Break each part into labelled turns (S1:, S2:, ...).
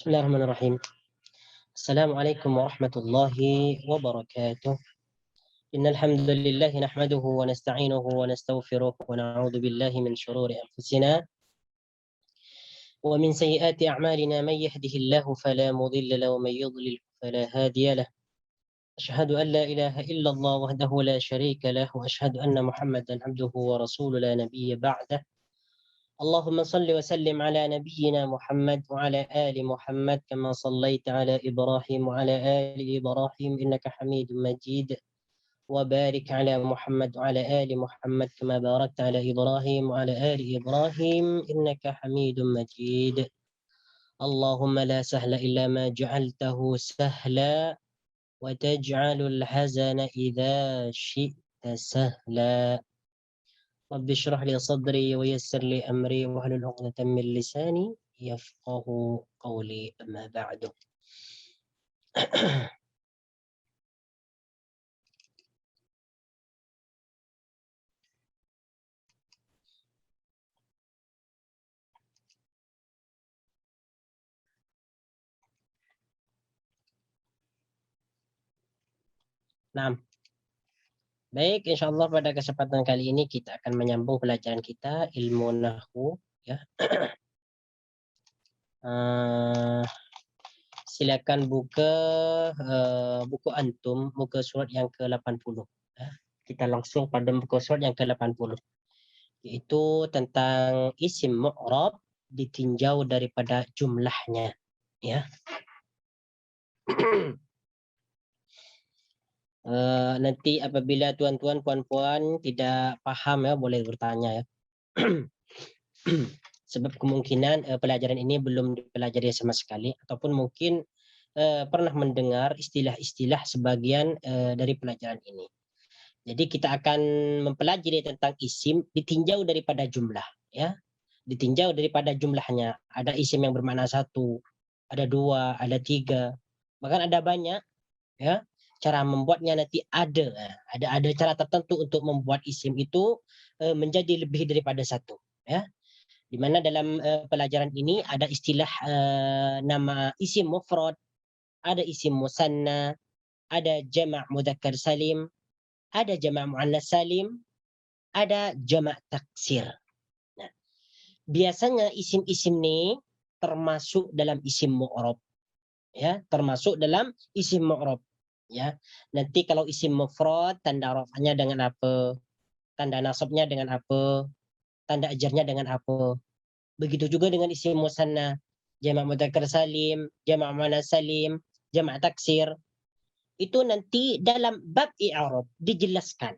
S1: Bismillahirrahmanirrahim. Assalamualaikum warahmatullahi wabarakatuh. Innal hamdalillah nahmaduhu wa nasta'inuhu wa nastaghfiruh wa na'udzu billahi min shururi anfusina wa min sayyiati a'malina may yahdihillahu fala mudilla lahu wa may yudlil fala hadiya lahu. Asyhadu an la ilaha illallah wahdahu la syarika lahu wa asyhadu anna Muhammadan abduhu wa rasuluhu la nabiyya ba'dah. اللهم صل وسلم على نبينا محمد وعلى آل محمد كما صليت على إبراهيم وعلى آل إبراهيم إنك حميد مجيد وبارك على محمد وعلى آل محمد كما باركت على إبراهيم وعلى آل إبراهيم إنك حميد مجيد اللهم لا سهل إلا ما جعلته سهلا وتجعل الحزن إذا شئت سهلا رب اشرح لي صدري ويسر لي أمري واحلل عقدة من لساني يفقه قولي أما بعد. Nah, baik, insyaallah pada kesempatan kali ini kita akan menyambung pelajaran kita ilmu nahwu ya. Silakan buka buku antum muka surat yang ke-80 ya. Kita langsung pada muka surat yang ke-80 yaitu tentang isim mu'rab ditinjau daripada jumlahnya ya. Nanti apabila tuan-tuan puan-puan tidak paham ya boleh bertanya ya. Sebab kemungkinan pelajaran ini belum dipelajari sama sekali ataupun mungkin pernah mendengar istilah-istilah sebagian dari pelajaran ini. Jadi kita akan mempelajari tentang isim ditinjau daripada jumlah ya. Ditinjau daripada jumlahnya. Ada isim yang bermakna satu, ada dua, ada tiga, bahkan ada banyak ya. Cara membuatnya nanti ada cara tertentu untuk membuat isim itu menjadi lebih daripada satu ya. Di mana dalam pelajaran ini ada istilah nama isim mufrad, ada isim musanna, ada jama' mudzakkar salim, ada jama' muannas salim, ada jama' taksir. Nah, biasanya isim-isim ini termasuk dalam isim mu'rab ya, termasuk dalam isim mu'rab ya. Nanti kalau isim mufrad tanda rafa'nya dengan apa? Tanda nasabnya dengan apa? Tanda ajarnya dengan apa? Begitu juga dengan isim musanna, jamak mudzakkar salim, jamak muannas salim, jamak taksir. Itu nanti dalam bab i'rab dijelaskan.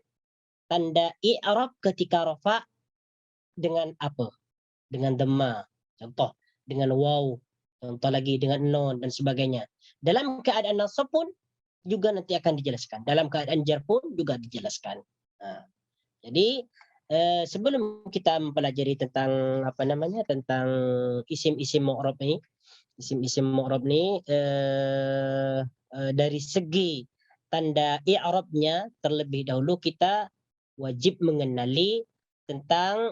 S1: Tanda i'rab ketika rafa dengan apa? Dengan dhamma. Contoh, dengan waw, contoh lagi dengan non dan sebagainya. Dalam keadaan nasab pun juga nanti akan dijelaskan. Dalam keadaan jar pun juga dijelaskan. Nah, jadi sebelum kita mempelajari tentang tentang isim-isim mu'rab ini, isim-isim mu'rab ini dari segi tanda i'rabnya terlebih dahulu kita wajib mengenali tentang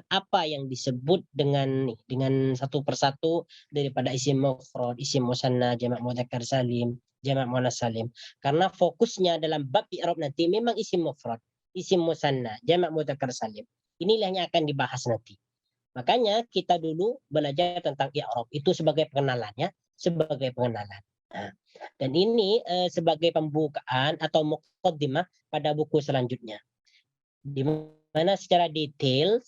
S1: apa yang disebut dengan satu persatu daripada isim mufrad, isim musanna, jamak mudzakkar salim, jamak muannas salim. Karena fokusnya dalam bab i'rab nanti memang isim mufrad, isim musanna, jamak mudzakkar salim. Inilah yang akan dibahas nanti. Makanya kita dulu belajar tentang i'rab itu sebagai pengenalannya, sebagai pengenalan. Nah, dan ini sebagai pembukaan atau muqaddimah pada buku selanjutnya. Di mana secara detail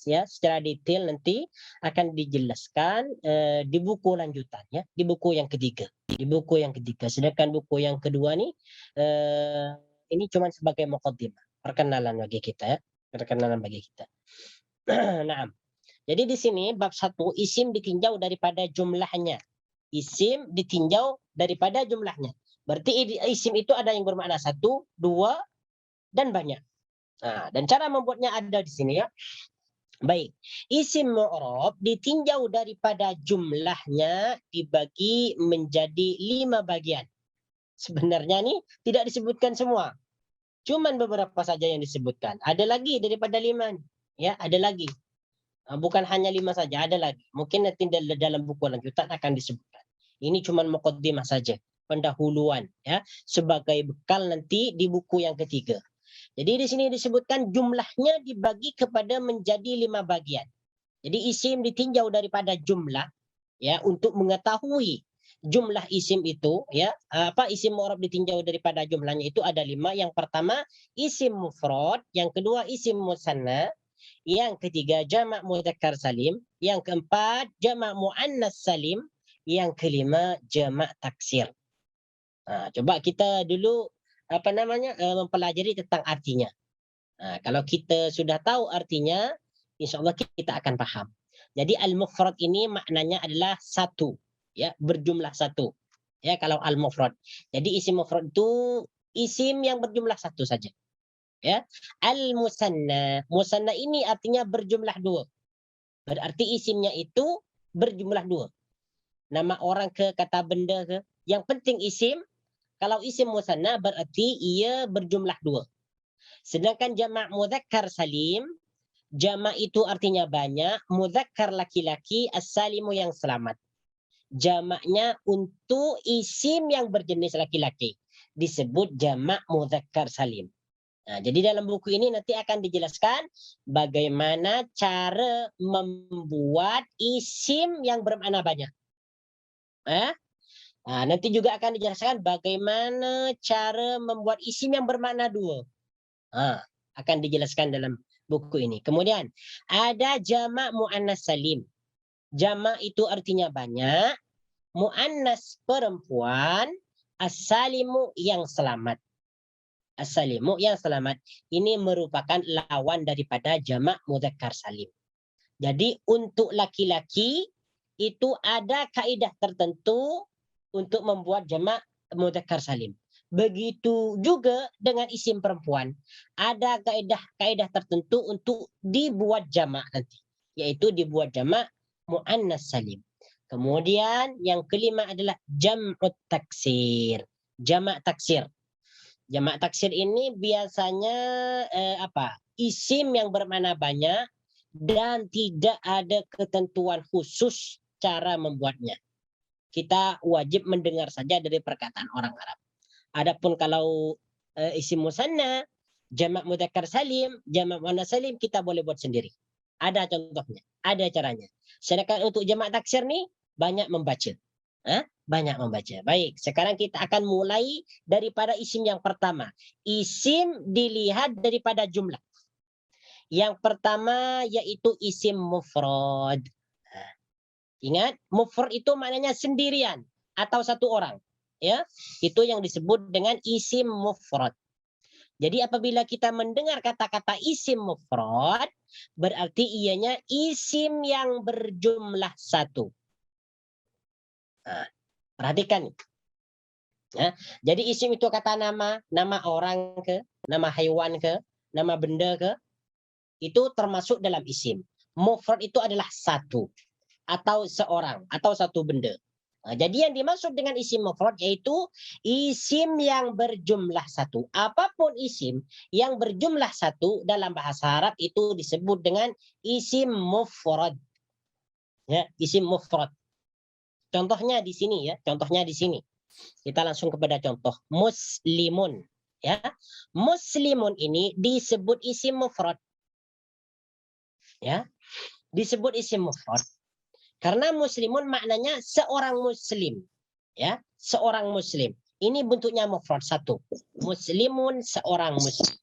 S1: nanti akan dijelaskan di buku lanjutannya, di buku yang ketiga. Sedangkan buku yang kedua nih ini cuma sebagai muqaddimah, perkenalan bagi kita ya, Nah, jadi di sini bab 1 isim ditinjau daripada jumlahnya. Isim ditinjau daripada jumlahnya. Berarti isim itu ada yang bermakna satu, dua, dan banyak. Nah, dan cara membuatnya ada di sini ya. Baik, isim mu'rab ditinjau daripada jumlahnya dibagi menjadi 5 bagian. Sebenarnya nih tidak disebutkan semua. Cuman beberapa saja yang disebutkan. Ada lagi daripada 5 nih. Ya, ada lagi. Bukan hanya 5 saja, ada lagi. Mungkin nanti dalam buku lanjutan akan disebutkan. Ini cuma muqaddimah saja, pendahuluan ya, sebagai bekal nanti di buku yang ketiga. Jadi di sini disebutkan jumlahnya dibagi kepada menjadi 5 bagian. Jadi isim ditinjau daripada jumlah ya, untuk mengetahui jumlah isim itu ya, isim mu'rab ditinjau daripada jumlahnya itu ada 5. Yang pertama isim mufrad, yang kedua isim musanna, yang ketiga jamak mudzakkar salim, yang keempat jamak muannas salim, yang kelima jamak taksir. Coba kita dulu mempelajari tentang artinya. Kalau kita sudah tahu artinya, insya Allah kita akan paham. Jadi al-mufrad ini maknanya adalah satu, ya, berjumlah satu. Ya, kalau al-mufrad. Jadi isim mufrad itu isim yang berjumlah satu saja. Ya, al-musanna. Musanna ini artinya berjumlah dua. Berarti isimnya itu berjumlah dua. Nama orang ke, kata benda ke. Yang penting isim. Kalau isim musanna berarti ia berjumlah dua. Sedangkan jamak mudzakkar salim, jamak itu artinya banyak, mudzakkar laki-laki, as-salimu yang selamat. Jamaknya untuk isim yang berjenis laki-laki disebut jamak mudzakkar salim. Jadi dalam buku ini nanti akan dijelaskan bagaimana cara membuat isim yang bermakna banyak. Nanti juga akan dijelaskan bagaimana cara membuat isim yang bermakna dua. Akan dijelaskan dalam buku ini. Kemudian ada jamak muannas salim. Jamak itu artinya banyak, muannas perempuan, as-salimu yang selamat. As-salimu yang selamat ini merupakan lawan daripada jamak mudzakkar salim. Jadi untuk laki-laki itu ada kaidah tertentu untuk membuat jamak mudzakkar salim. Begitu juga dengan isim perempuan. Ada kaidah tertentu untuk dibuat jamak nanti, yaitu dibuat jamak muannas salim. Kemudian yang kelima adalah jam'ut taksir. Jamak taksir. Jamak taksir ini biasanya isim yang bermakna banyak dan tidak ada ketentuan khusus cara membuatnya. Kita wajib mendengar saja dari perkataan orang Arab. Adapun kalau isim musanna, jamak mudzakkar salim, jamak muannas salim kita boleh buat sendiri. Ada contohnya, ada caranya. Sedangkan untuk jamak taksir nih banyak membaca. Banyak membaca. Baik, sekarang kita akan mulai daripada isim yang pertama. Isim dilihat daripada jumlah. Yang pertama yaitu isim mufrad. Ingat, mufrad itu maknanya sendirian atau satu orang. Ya, itu yang disebut dengan isim mufrad. Jadi apabila kita mendengar kata-kata isim mufrad, berarti ianya isim yang berjumlah satu. Perhatikan. Ya, jadi isim itu kata nama, nama orang ke, nama hewan ke, nama benda ke, itu termasuk dalam isim. Mufrad itu adalah satu atau seorang atau satu benda. Jadi yang dimaksud dengan isim mufrad yaitu isim yang berjumlah satu. Apapun isim yang berjumlah satu dalam bahasa Arab itu disebut dengan isim mufrad. Ya, isim mufrad. Contohnya di sini ya, contohnya di sini. Kita langsung kepada contoh. Muslimun. Ya, muslimun ini disebut isim mufrad. Ya, disebut isim mufrad. Karena muslimun maknanya seorang muslim. Ya, seorang muslim. Ini bentuknya mufrad satu. Muslimun seorang muslim.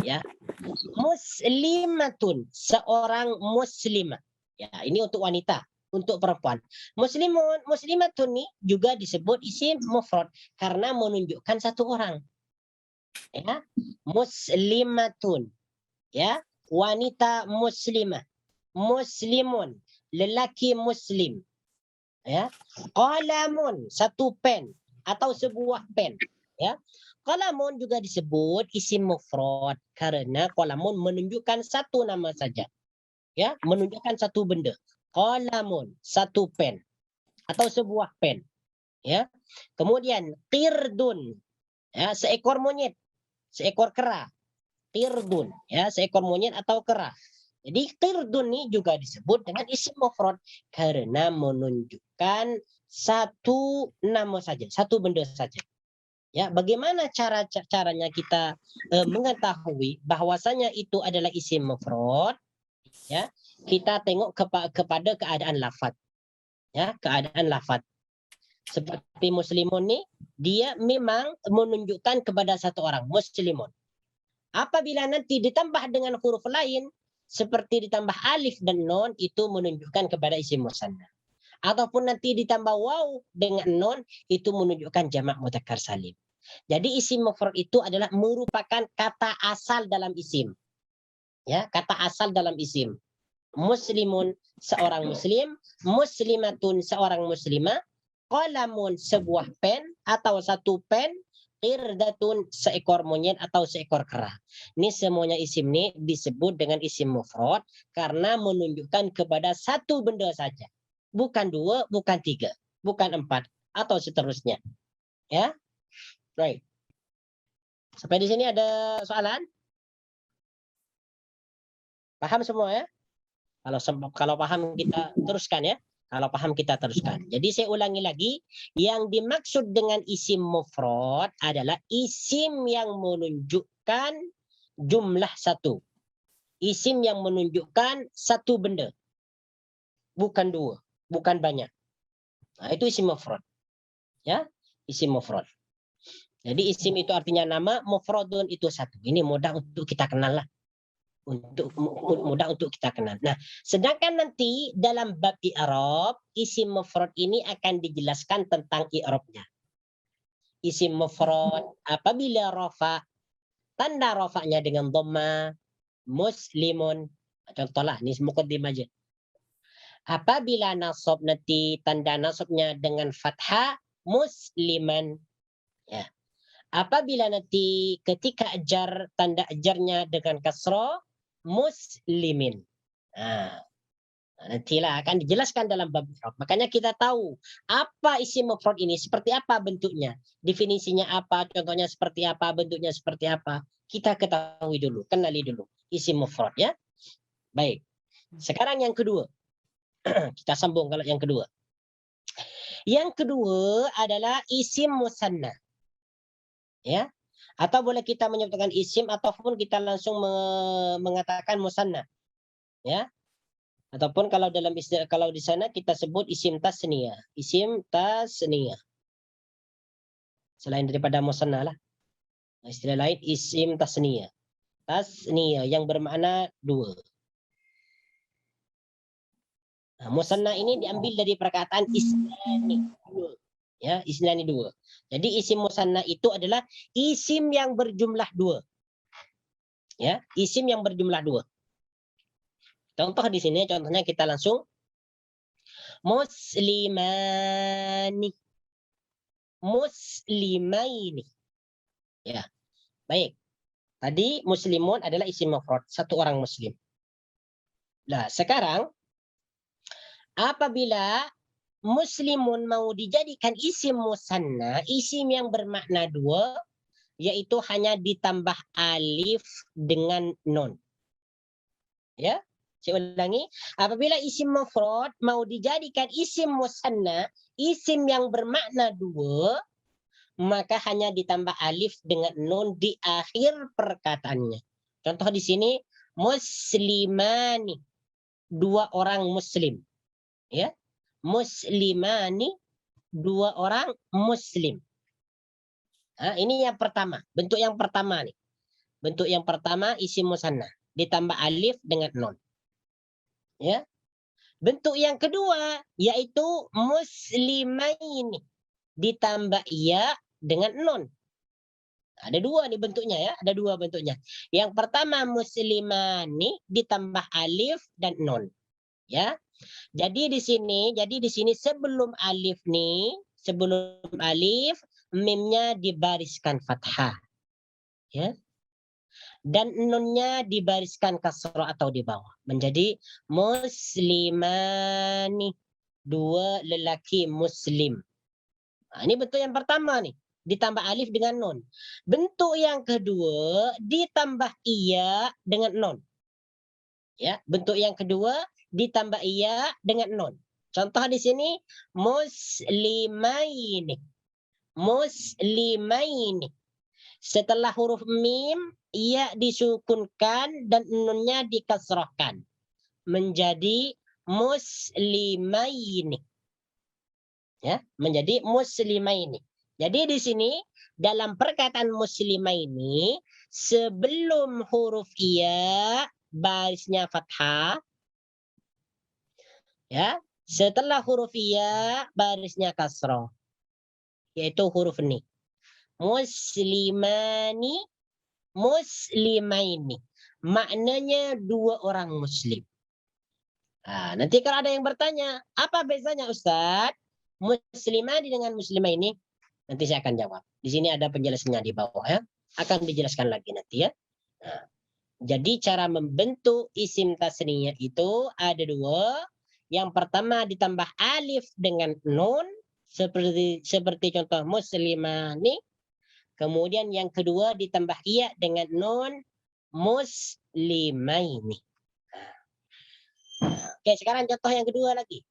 S1: Ya. Muslimatun seorang muslimah. Ya, ini untuk wanita, untuk perempuan. Muslimun, muslimatun ini juga disebut isim mufrad karena menunjukkan satu orang. Ya. Muslimatun. Ya, wanita muslimah. Muslimun, lelaki muslim. Ya, qalamun satu pen atau sebuah pen. Ya, qalamun juga disebut isim mufrad karena qalamun menunjukkan satu nama saja. Ya, menunjukkan satu benda. Qalamun satu pen atau sebuah pen. Ya, kemudian qirdun, ya, seekor monyet, seekor kera. Qirdun, ya, seekor monyet atau kera. Jadi qirdun ini juga disebut dengan isim mufrad karena menunjukkan satu nama saja, satu benda saja. Ya, bagaimana caranya kita mengetahui bahwasanya itu adalah isim mufrad? Ya, kita tengok kepada keadaan lafaz. Ya, keadaan lafaz. Seperti muslimun nih, dia memang menunjukkan kepada satu orang, muslimun. Apabila nanti ditambah dengan huruf lain, seperti ditambah alif dan nun, itu menunjukkan kepada isim musanna. Ataupun nanti ditambah waw dengan nun, itu menunjukkan jamak mudzakkar salim. Jadi isim mufrad itu adalah merupakan kata asal dalam isim. Ya, kata asal dalam isim. Muslimun, seorang muslim. Muslimatun, seorang muslimah. Qalamun, sebuah pen atau satu pen. Qirdatun, seekor monyet atau seekor kera. Ini semuanya isim ini disebut dengan isim mufrad karena menunjukkan kepada satu benda saja. Bukan dua, bukan tiga, bukan empat, atau seterusnya. Ya, right. Sampai di sini ada soalan? Paham semua ya? Kalau paham kita teruskan ya. Kalau paham kita teruskan. Jadi saya ulangi lagi, yang dimaksud dengan isim mufrad adalah isim yang menunjukkan jumlah satu. Isim yang menunjukkan satu benda. Bukan dua, bukan banyak. Nah, itu isim mufrad. Ya, isim mufrad. Jadi isim itu artinya nama, mufradun itu satu. Ini mudah untuk kita kenal lah. Mudah untuk kita kenal. Nah, sedangkan nanti dalam bab i'rab, isim mufrad ini akan dijelaskan tentang i'rabnya. Isim mufrad apabila rafa, tanda rafanya dengan dhamma, muslimun. Contohlah, ini muqaddimah aja. Apabila nasab nanti tanda nasabnya dengan fathah, musliman. Ya. Apabila nanti ketika jar, tanda jarnya dengan kasrah, muslimin. Nah, nantilah akan dijelaskan dalam bab i'rab. Makanya kita tahu apa isim mufrad ini, seperti apa bentuknya, definisinya apa, contohnya seperti apa, bentuknya seperti apa. Kita ketahui dulu, kenali dulu isim mufrad ya. Baik. Sekarang yang kedua. Kita sambung kalau yang kedua. Yang kedua adalah isim musanna. Ya. Atau boleh kita menyebutkan isim ataupun kita langsung mengatakan musanna. Ya. Ataupun kalau dalam istilah, kalau di sana kita sebut isim tasniyah. Isim tasniyah. Selain daripada musanna lah. Istilah lain isim tasniyah. Tasniyah yang bermakna dua. Nah, musanna ini diambil dari perkataan isnani. Ya, isnani dua. Jadi isim musanna itu adalah isim yang berjumlah dua. Ya, isim yang berjumlah dua. Contoh di sini, contohnya kita langsung muslimani, muslimaini. Ya, baik. Tadi muslimun adalah isim mufrad, satu orang muslim. Nah, sekarang apabila muslimun mau dijadikan isim musanna, isim yang bermakna dua, yaitu hanya ditambah alif dengan nun. Ya, saya ulangi. Apabila isim mufrad mau dijadikan isim musanna, isim yang bermakna dua, maka hanya ditambah alif dengan nun di akhir perkataannya. Contoh di sini, muslimani, dua orang muslim. Ya, muslimani, dua orang muslim. Nah, ini yang pertama, bentuk yang pertama nih. Bentuk yang pertama isim musanna ditambah alif dengan nun. Ya. Bentuk yang kedua yaitu muslimaini ditambah ya dengan nun. Ada dua nih bentuknya ya, ada dua bentuknya. Yang pertama muslimani ditambah alif dan nun. Ya. Jadi di sini sebelum alif nih, sebelum alif mimnya dibariskan fathah. Ya. Dan nunnya dibariskan kasroh atau di bawah. Menjadi muslimani, dua lelaki muslim. Nah, ini bentuk yang pertama nih. Ditambah alif dengan nun. Bentuk yang kedua ditambah iya dengan nun. Ya, bentuk yang kedua ditambah iya dengan nun. Contoh di sini muslimaini. Muslimaini. Setelah huruf mim, ya disukunkan dan nunnya dikasrahkan menjadi muslimaini. Ya, menjadi muslimaini. Jadi di sini dalam perkataan muslimaini sebelum huruf ya barisnya fathah, ya. Setelah huruf ya barisnya kasrah, yaitu huruf ni. Muslimani, muslimaini. Maknanya dua orang muslim. Nah, nanti kalau ada yang bertanya, apa bezanya Ustadz? Muslimani dengan muslimah ini? Nanti saya akan jawab. Di sini ada penjelasannya di bawah ya. Akan dijelaskan lagi nanti ya. Nah, jadi cara membentuk isim tasniyah itu ada dua. Yang pertama ditambah alif dengan nun seperti contoh muslimani. Kemudian yang kedua ditambah iya dengan nun muslimaini. Oke, sekarang contoh yang kedua lagi.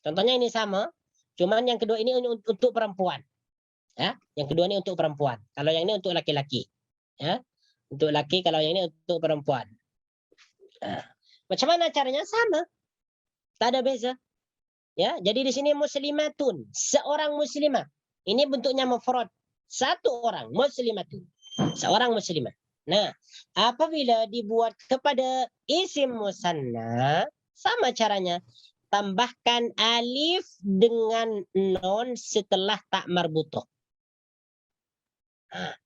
S1: Contohnya ini sama, cuman yang kedua ini untuk perempuan. Ya, yang kedua ini untuk perempuan. Kalau yang ini untuk laki-laki. Ya, untuk laki, kalau yang ini untuk perempuan. Nah, macam mana caranya? Sama, tak ada beza. Ya, jadi di sini muslimatun, seorang muslimah. Ini bentuknya mufrad. Satu orang muslimatun, seorang muslimah. Nah, apabila dibuat kepada isim musanna, sama caranya. Tambahkan alif dengan non setelah tak marbutoh. Nah,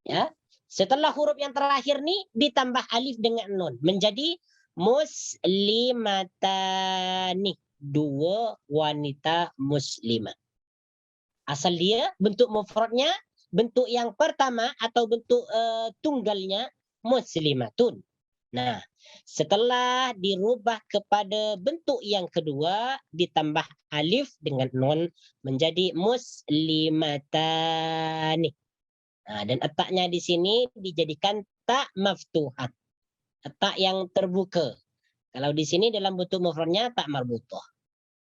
S1: ya, setelah huruf yang terakhir nih ditambah alif dengan non menjadi muslimatani, dua wanita muslimah. Asal dia bentuk mufradnya, bentuk yang pertama atau bentuk tunggalnya muslimatun. Nah, setelah dirubah kepada bentuk yang kedua ditambah alif dengan nun menjadi muslimatani. Nah, dan ataknya di sini dijadikan tak maftuhat. Tak yang terbuka. Kalau di sini dalam bentuk mufradnya tak marbutoh.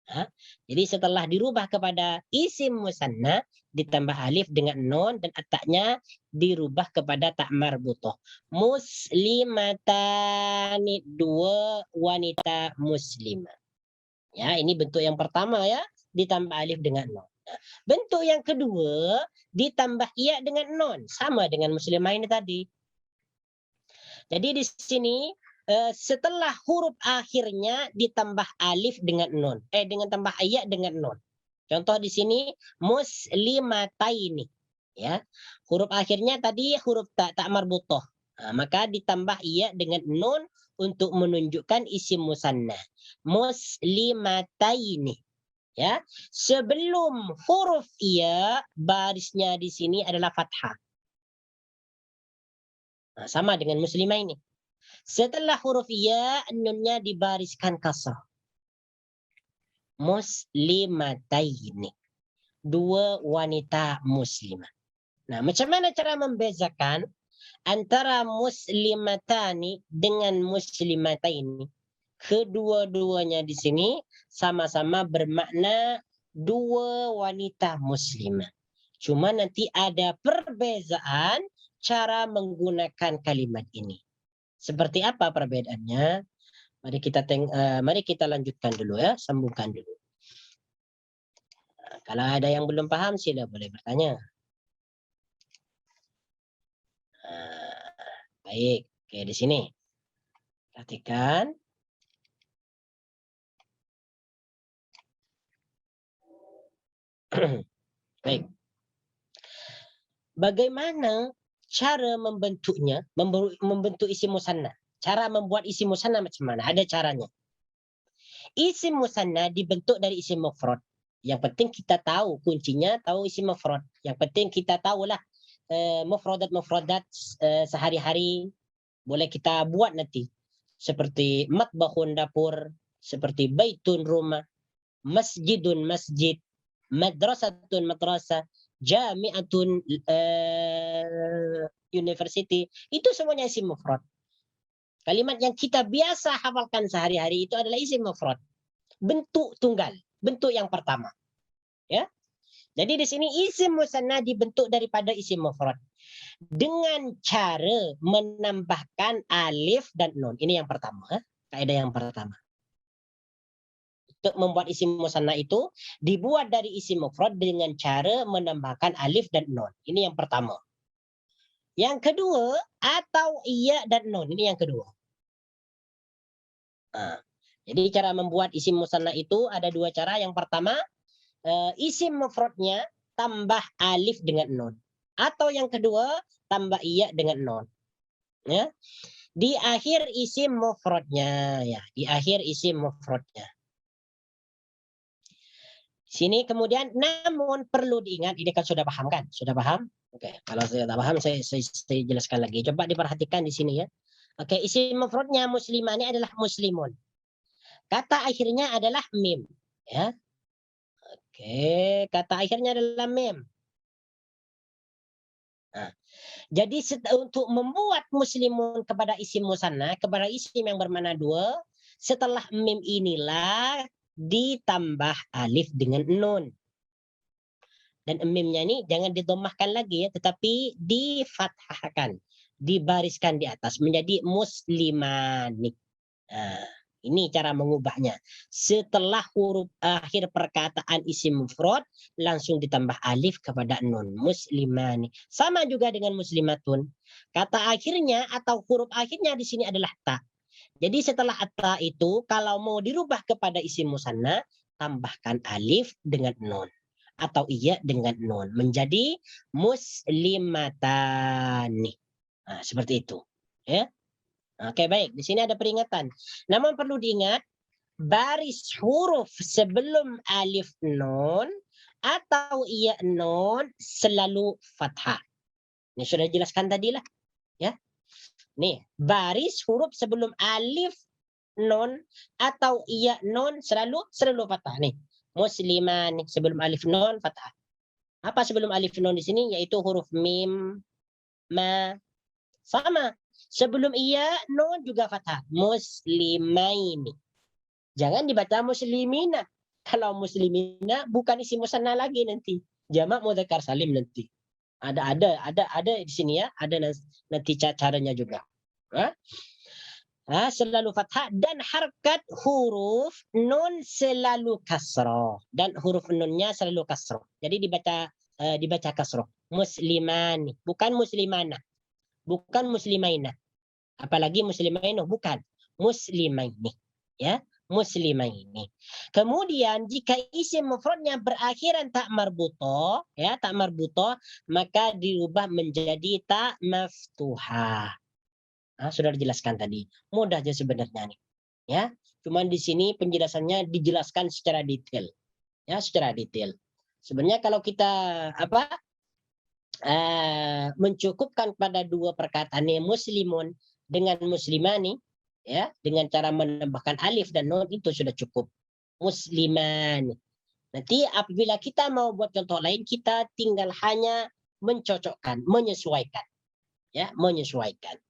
S1: Nah, jadi setelah dirubah kepada isim musanna ditambah alif dengan nun dan ataknya dirubah kepada tak marbutoh. Muslimatani, dua wanita muslimah. Ya, ini bentuk yang pertama ya, ditambah alif dengan nun. Nah, bentuk yang kedua ditambah iya dengan nun, sama dengan muslimah ini tadi. Jadi di sini setelah huruf akhirnya ditambah alif dengan nun, dengan tambah iya dengan nun. Contoh di sini muslimataini, ya. Huruf akhirnya tadi huruf tak marbutoh. Nah, maka ditambah iya dengan nun untuk menunjukkan isim musanna. Muslimataini, ya. Sebelum huruf iya barisnya di sini adalah fathah. Nah, sama dengan muslimah ini. Setelah huruf ya, nunnya dibariskan kasrah. Muslimataini, dua wanita muslimah. Nah, macam mana cara membezakan antara muslimatani dengan muslimataini? Kedua-duanya di sini sama-sama bermakna dua wanita muslimah. Cuma nanti ada perbezaan cara menggunakan kalimat ini. Seperti apa perbedaannya? Mari kita lanjutkan dulu ya, sambungkan dulu. Nah, kalau ada yang belum paham sila boleh bertanya. Nah, baik, oke di sini. Perhatikan. Baik. Bagaimana cara membentuknya, membentuk isim musanna? Cara membuat isim musanna macam mana? Ada caranya. Isim musanna dibentuk dari isim mufrad. Yang penting kita tahu kuncinya, tahu isim mufrad. Yang penting kita tahulah mufradat sehari-hari boleh kita buat nanti. Seperti matbahun dapur, seperti baitun rumah, masjidun masjid, madrasatun madrasah, jami'atun university. Itu semuanya isim mufrad. Kalimat yang kita biasa hafalkan sehari-hari itu adalah isim mufrad. bentuk tunggal, bentuk yang pertama. Ya. Jadi di sini isim musanna dibentuk daripada isim mufrad dengan cara menambahkan alif dan nun. Ini yang pertama, kaidah yang pertama. Untuk membuat isim musanna itu dibuat dari isim mufrad dengan cara menambahkan alif dan nun. Ini yang pertama. Yang kedua, atau iya dan nun. Ini yang kedua. Nah, jadi cara membuat isim musanna itu ada dua cara. Yang pertama, isim mufradnya tambah alif dengan nun. Atau yang kedua, tambah iya dengan nun. Ya. Di akhir isim mufradnya, ya, di akhir isim mufradnya. Sini kemudian, namun perlu diingat, ini kan sudah paham kan? Sudah paham? Oke, kalau saya tidak paham, saya jelaskan lagi. Coba diperhatikan di sini ya. Oke, isim mufradnya muslimah ini adalah muslimun. Kata akhirnya adalah mim. Ya. Oke, kata akhirnya adalah mim. Nah, jadi untuk membuat muslimun kepada isim musanna, kepada isim yang bermakna dua, setelah mim inilah ditambah alif dengan nun. Dan mimnya ini jangan didomahkan lagi ya, tetapi difathahkan, dibariskan di atas menjadi muslimani. Nah, ini cara mengubahnya. Setelah huruf akhir perkataan isim mufrad langsung ditambah alif kepada nun. Muslimani. Sama juga dengan muslimatun. Kata akhirnya atau huruf akhirnya di sini adalah ta. Jadi setelah ta itu kalau mau dirubah kepada isim musanna tambahkan alif dengan nun atau iya dengan nun menjadi muslimatani. Nah, seperti itu. Ya. Oke, baik. Di sini ada peringatan. Namun perlu diingat, baris huruf sebelum alif nun atau iya nun selalu fathah. Ini sudah jelaskan tadi lah. Ya. Nih, baris huruf sebelum alif nun atau iya nun selalu fathah. Nih, musliman sebelum alif nun fathah. Apa sebelum alif nun di sini? Yaitu huruf mim, ma, sama. Sebelum iya, nun juga fathah. Muslimaini. Jangan dibaca muslimina. Kalau muslimina bukan isim musanna lagi nanti. Jamak mudzakkar salim nanti. Ada di sini ya. Ada nanti caranya juga. Selalu fathah dan harkat huruf nun selalu kasroh. Dan huruf nunnya selalu kasroh. Jadi dibaca kasroh. Muslimani. Bukan muslimana. Bukan muslimaina. Apalagi muslimaino, bukan. Muslimaini. Ya, muslimaini. Kemudian jika isim mufradnya berakhiran tak marbuto, ya, tak marbuto, maka dirubah menjadi tak maftuhah. Sudah dijelaskan tadi. Mudah aja sebenarnya nih. Ya, cuman di sini penjelasannya dijelaskan secara detail. Ya, secara detail. Sebenarnya kalau kita mencukupkan pada dua perkataan muslimun dengan muslimani, ya, dengan cara menambahkan alif dan nun itu sudah cukup. Musliman. Nanti apabila kita mau buat contoh lain, kita tinggal hanya mencocokkan, menyesuaikan, ya, menyesuaikan.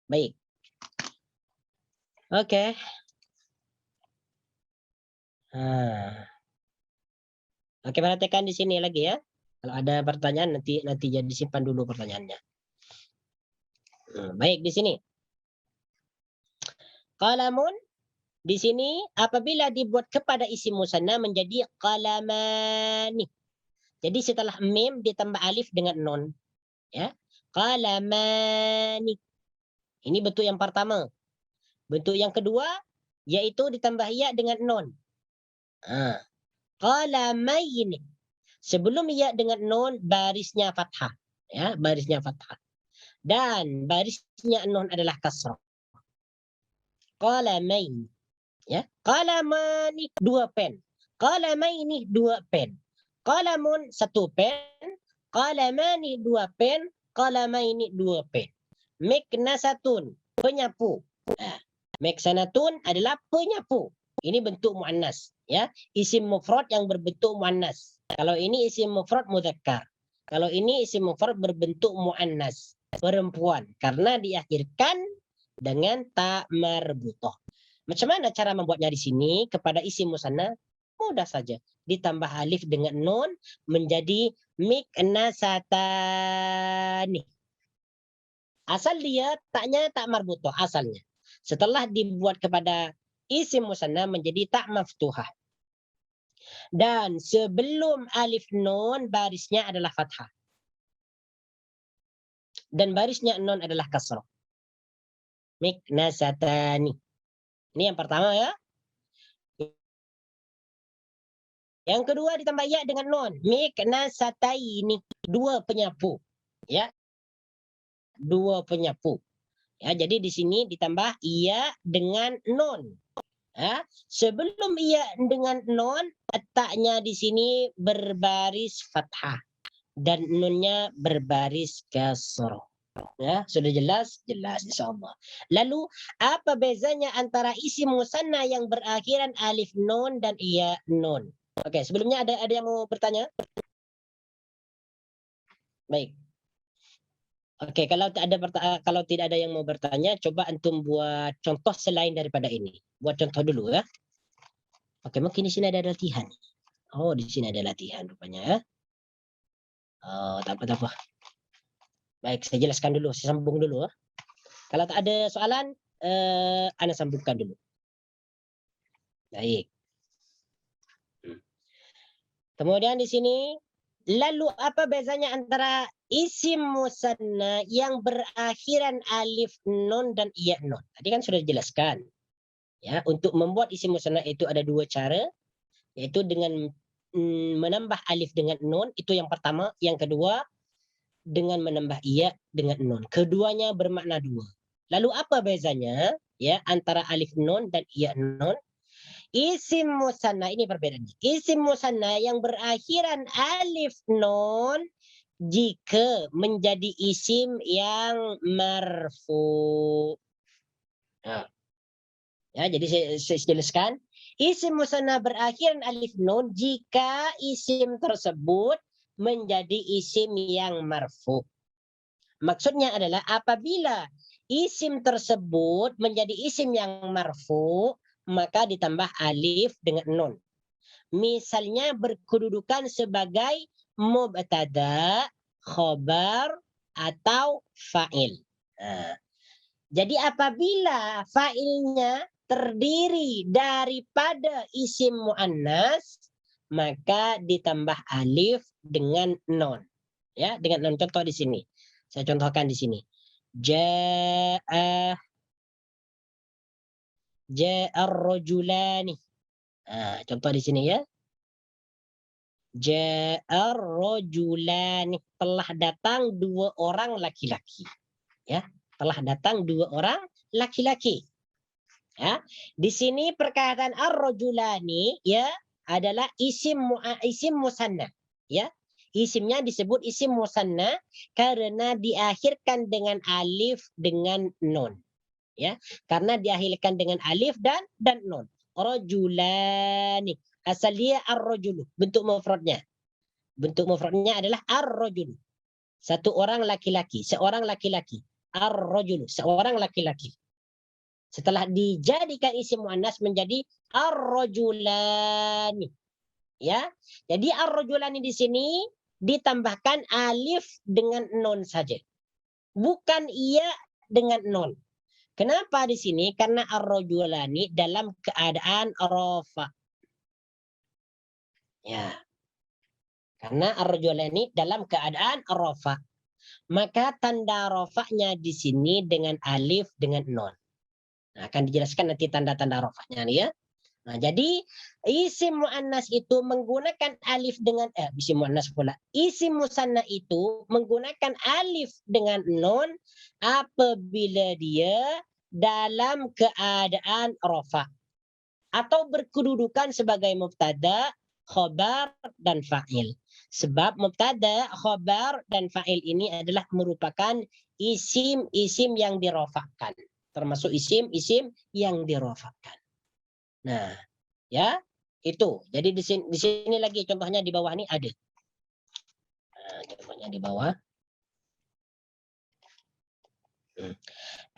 S1: Baik. Oke. Oke, perhatikan di sini lagi ya. Kalau ada pertanyaan nanti jadi simpan dulu pertanyaannya. Baik, di sini. Qalamun di sini apabila dibuat kepada isim musanna menjadi qalamani. Jadi setelah mim ditambah alif dengan nun. Ya. Qalamani. Ini bentuk yang pertama. Bentuk yang kedua yaitu ditambah ya dengan nun. Qalamaini. Sebelum ya dengan nun barisnya fathah. Ya, barisnya fathah. Dan barisnya nun adalah kasrah. Qalamaini. Ya, qalamani dua pen. Qalamaini dua pen. Qalamun satu pen. Qalamani dua pen. Qalamaini dua pen. Miknasatun penyapu. Miksanatun adalah penyapu. Ini bentuk muannas, ya. Isim mufrad yang berbentuk muannas. Kalau ini isim mufrad mudzakkar. Kalau ini isim mufrad berbentuk muannas, perempuan, karena diakhirkan dengan ta marbutoh. Macam mana cara membuatnya di sini kepada isim musanna? Mudah saja. Ditambah alif dengan nun menjadi miknasatani. Asal dia taknya tak marbutoh asalnya. Setelah dibuat kepada isim musanna menjadi tak maftuhah. Dan sebelum alif nun barisnya adalah fathah. Dan barisnya nun adalah kasrah. Miknasatani. Ini yang pertama ya. Yang kedua ditambah ya dengan nun. Miknasataini. Dua penyapu. Ya. Dua penyapu. Ya, jadi di sini ditambah iya dengan nun. Ya, sebelum iya dengan nun, taknya di sini berbaris fathah dan nunnya berbaris kasrah. Ya, sudah jelas? Jelas insyaallah. Lalu apa bezanya antara isim musanna yang berakhiran alif nun dan iya nun? Oke, sebelumnya ada yang mau bertanya? Baik. Oke, kalau tidak ada yang mau bertanya, coba antum buat contoh selain daripada ini. Buat contoh dulu ya. Oke, mungkin di sini ada latihan. Oh, di sini ada latihan rupanya ya. Oh, tak apa. Baik, saya jelaskan dulu, saya sambung dulu ya. Kalau tak ada soalan, Anda sambungkan dulu. Baik. Kemudian di sini, lalu apa bezanya antara isim musanna yang berakhiran alif nun dan iya nun? Tadi kan sudah dijelaskan. Ya, untuk membuat isim musanna itu ada dua cara, yaitu dengan menambah alif dengan nun, itu yang pertama. Yang kedua, dengan menambah iya dengan nun. Keduanya bermakna dua. Lalu apa bezanya ya antara alif nun dan iya nun? Isim musanna ini perbedaannya. Isim musanna yang berakhiran alif nun jika menjadi isim yang marfu. Nah, ya, jadi saya jelaskan. Isim musanna berakhiran alif nun jika isim tersebut menjadi isim yang marfu. Maksudnya adalah apabila isim tersebut menjadi isim yang marfu, maka ditambah alif dengan nun. Misalnya berkedudukan sebagai mubtada, khobar, atau fa'il. Nah, jadi apabila fa'ilnya terdiri daripada isim muannas, maka ditambah alif dengan nun. Ya, dengan nun. Contoh di sini. Saya contohkan di sini. Ja'ar rajulani. Nah, contoh di sini ya. Ja'ar rajulani. Telah datang dua orang laki-laki. Ya, telah datang dua orang laki-laki. Ya, di sini perkataan ar-rajulani ya adalah isim musanna. Ya, isimnya disebut isim musanna karena diakhirkan dengan alif dengan nun. Ya, karena diakhirkan dengan alif dan nun. Rajulani. Asal dia ar-rajulu, bentuk mufradnya. Bentuk mufradnya adalah ar-rajulu. Satu orang laki-laki, seorang laki-laki. Ar-rajulu, seorang laki-laki. Setelah dijadikan isim muannas menjadi ar-rajulani. Ya. Jadi ar-rajulani di sini ditambahkan alif dengan nun saja. Bukan iya dengan nun. Kenapa di sini? Karena ar-rajulani dalam keadaan rafa. Ya. Karena ar-rajulani dalam keadaan rafa. Maka tanda rafa'nya di sini dengan alif dengan nun. Nah, akan dijelaskan nanti tanda-tanda rafa'nya nih ya. Nah, jadi isim muannas itu menggunakan alif dengan isim muannas pula. Isim musanna itu menggunakan alif dengan nun apabila dia dalam keadaan rafa atau berkedudukan sebagai mubtada, khabar dan fa'il. Sebab mubtada, khabar dan fa'il ini adalah merupakan isim-isim yang dirafa'kan. Termasuk isim-isim yang dirafa'kan. Nah, ya, itu. Jadi di sini lagi contohnya di bawah ini ada. Nah, contohnya di bawah.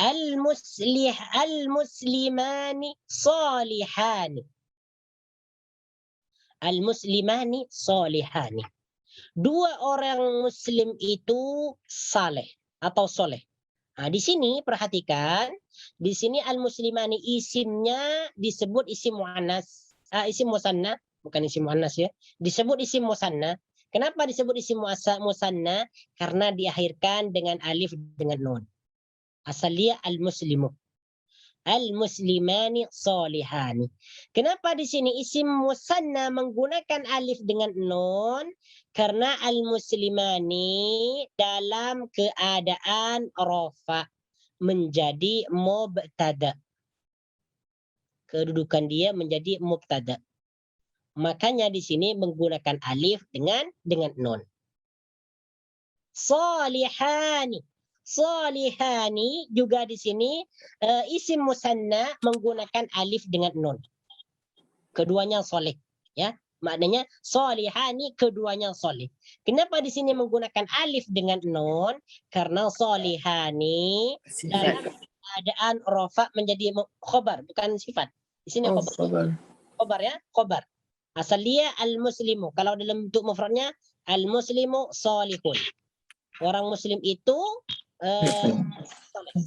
S1: Al-muslimani salihani. Al-muslimani salihani. Dua orang muslim itu saleh atau soleh. Nah, di sini perhatikan, di sini al-muslimani isimnya disebut isim muannas, isim musanna, bukan isim muannas ya. Disebut isim musanna. Kenapa disebut isim musanna? Karena diakhirkan dengan alif dengan nun. Asalnya al-muslimu. Al-muslimani salihani. Kenapa di sini isim musanna menggunakan alif dengan nun? Karena al-muslimani dalam keadaan rafa menjadi mubtada. Kedudukan dia menjadi mubtada. Makanya di sini menggunakan alif dengan nun. Salihani. Salihani juga di sini isim musanna menggunakan alif dengan nun. Keduanya soleh, ya. Maknanya salihani keduanya soleh. Kenapa di sini menggunakan alif dengan nun? Karena salihani dalam keadaan rafa menjadi khobar, bukan sifat. Di sini khobar. Khobar ya, khobar. Asal dia al-muslimu. Kalau dalam bentuk mufradnya al-muslimu salihun. Orang muslim itu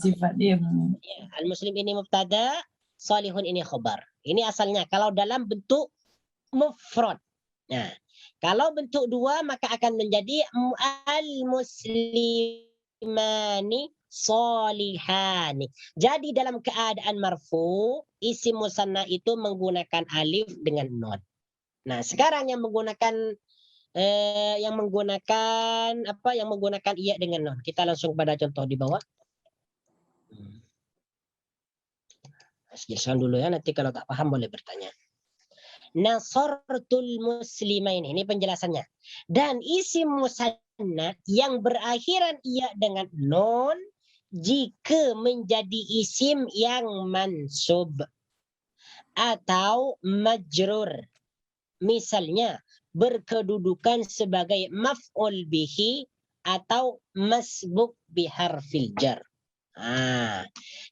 S2: sifat dia.
S1: Ya, al-muslim ini mubtada, salihun ini khabar. Ini asalnya kalau dalam bentuk mufrad. Nah, kalau bentuk dua maka akan menjadi al-muslimani salihani. Jadi dalam keadaan marfu, isim musanna itu menggunakan alif dengan nun. Nah, sekarang yang menggunakan iya dengan nun. Kita langsung pada contoh di bawah. Jelaskan dulu ya, nanti kalau tak paham boleh bertanya. Nasartul muslimain, ini penjelasannya. Dan isim musanna yang berakhiran iya dengan nun jika menjadi isim yang mansub atau majrur. Misalnya berkedudukan sebagai maf'ul bihi atau masbuk biharfil jar.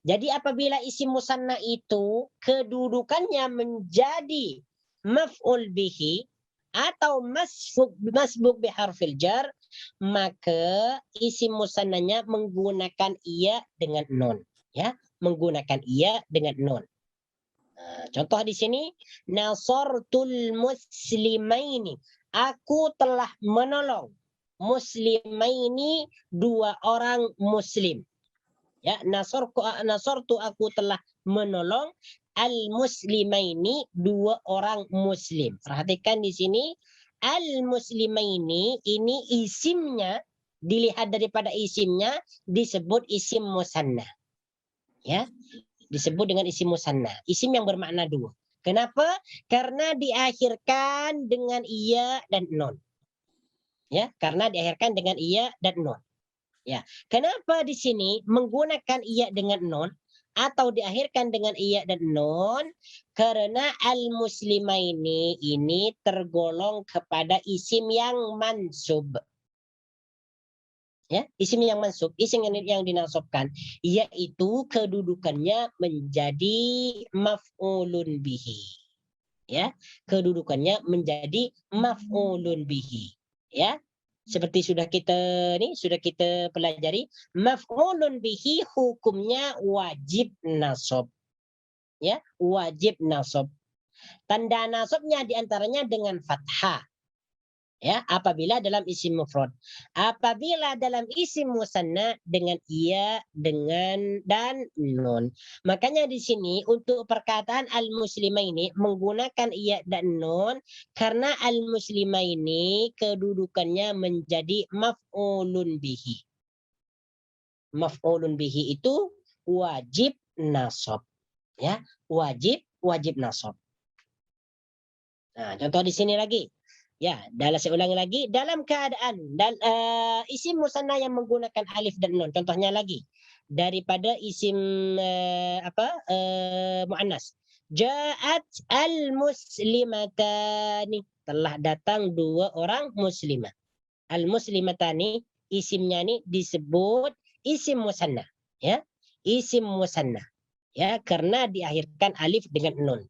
S1: Jadi apabila isim musanna itu kedudukannya menjadi maf'ul bihi atau masbuk biharfil jar, maka isim musannanya menggunakan iya dengan nun, ya, menggunakan iya dengan nun. Contoh di sini, nasartul muslimaini, aku telah menolong muslimaini, dua orang muslim. Ya, nasartu aku telah menolong al-muslimaini, dua orang muslim. Perhatikan di sini al-muslimaini ini isimnya, dilihat daripada isimnya disebut isim musanna. Ya, disebut dengan isim musanna, isim yang bermakna dua. Kenapa? Karena diakhirkan dengan iya dan nun. Ya, karena diakhirkan dengan iya dan nun. Ya, kenapa di sini menggunakan iya dengan nun atau diakhirkan dengan iya dan nun? Karena al-muslimaini ini tergolong kepada isim yang mansub. Ya, isim yang mansub, isim yang dinasabkan, yaitu kedudukannya menjadi maf'ulun bihi. Ya, kedudukannya menjadi maf'ulun bihi. Ya. Seperti sudah kita pelajari, maf'ulun bihi hukumnya wajib nasab. Ya, wajib nasab. Tanda nasabnya diantaranya dengan fathah. Ya, apabila dalam isim mufrad. Apabila dalam isim musanna dengan iya, dengan dan nun. Makanya di sini untuk perkataan al-muslimaini menggunakan iya dan nun karena al-muslimaini kedudukannya menjadi maf'ulun bihi. Maf'ulun bihi itu wajib nasab. Ya, wajib nasab. Nah, contoh di sini lagi. Ya, saya ulangi lagi, dalam keadaan dan isim musanna yang menggunakan alif dan nun. Contohnya lagi daripada isim muannas. Ja'at al-muslimatani, telah datang dua orang muslimah. Al-muslimatani isimnya ini disebut isim musanna, Ya, isim musanna. Ya, karena diakhirkan alif dengan nun.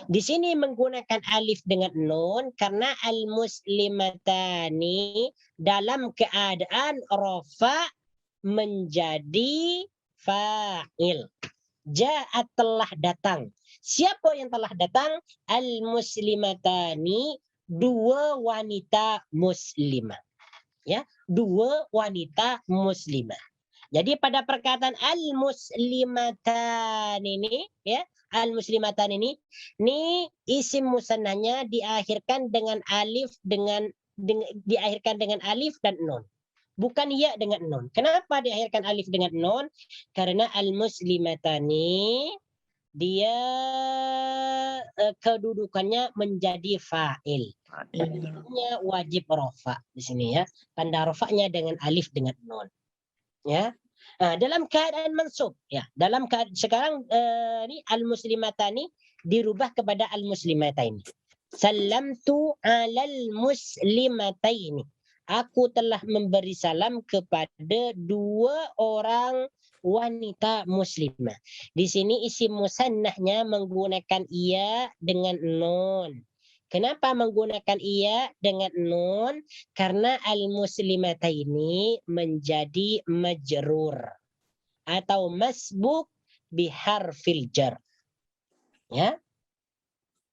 S1: Di sini menggunakan alif dengan nun karena al-muslimatani dalam keadaan rafa menjadi fa'il. Ja'at telah datang. Siapa yang telah datang? Al-muslimatani, dua wanita muslimah. Ya, dua wanita muslimah. Jadi pada perkataan al-muslimatan ini, ya, al-muslimatan ini isim musannahnya diakhirkan dengan alif diakhirkan dengan alif dan nun. Bukan ya dengan nun. Kenapa diakhirkan alif dengan nun? Karena al-muslimatani dia kedudukannya menjadi fa'il. Kedudukannya wajib rafa di sini ya. Tanda rafanya dengan alif dengan nun. Ya. Dalam keadaan mansub ya. Dalam keadaan sekarang ini al-muslimatani dirubah kepada al-muslimataini. Salamtu 'alal muslimataini. Aku telah memberi salam kepada dua orang wanita muslimah. Di sini isim musannahnya menggunakan ia dengan nun. Kenapa menggunakan ia dengan nun? Karena al-muslimataini menjadi majrur atau masbuk biharfil jar. Ya.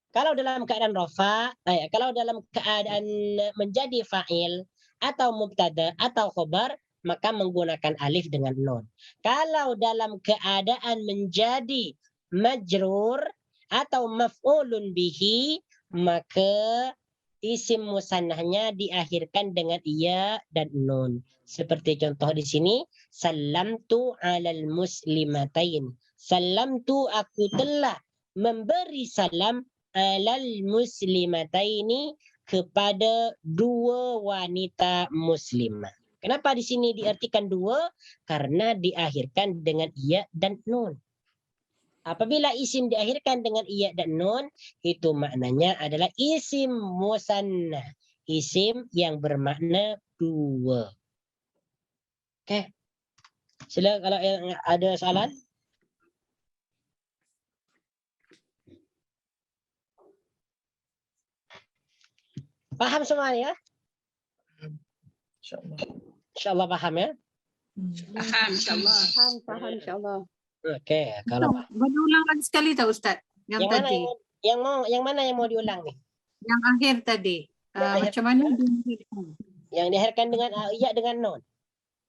S1: Kalau dalam keadaan rafa, kalau dalam keadaan menjadi fa'il atau mubtada atau khobar, maka menggunakan alif dengan nun. Kalau dalam keadaan menjadi majrur atau maf'ulun bihi, maka isim musannahnya diakhirkan dengan iya dan nun. Seperti contoh di sini, salamtu 'alal muslimatain. Salamtu, aku telah memberi salam 'alal muslimataini, kepada dua wanita muslimah. Kenapa di sini diartikan dua? Karena diakhirkan dengan iya dan nun. Apabila isim diakhirkan dengan iya dan nun, itu maknanya adalah isim musanna, isim yang bermakna dua. Oke. Sila kalau yang ada soalan. Paham semua ya?
S2: InsyaAllah.
S1: InsyaAllah paham ya?
S3: Paham insyaAllah.
S4: Paham insyaAllah.
S1: Oke, kalau
S3: Boleh ulang lagi sekali tak Ustaz? Yang
S1: yang mana
S3: tadi.
S1: yang mana yang mau diulang nih?
S3: Yang akhir tadi.
S1: Yang akhir
S3: Macam mana dia?
S1: Yang diakhirkan dengan iya dengan nun.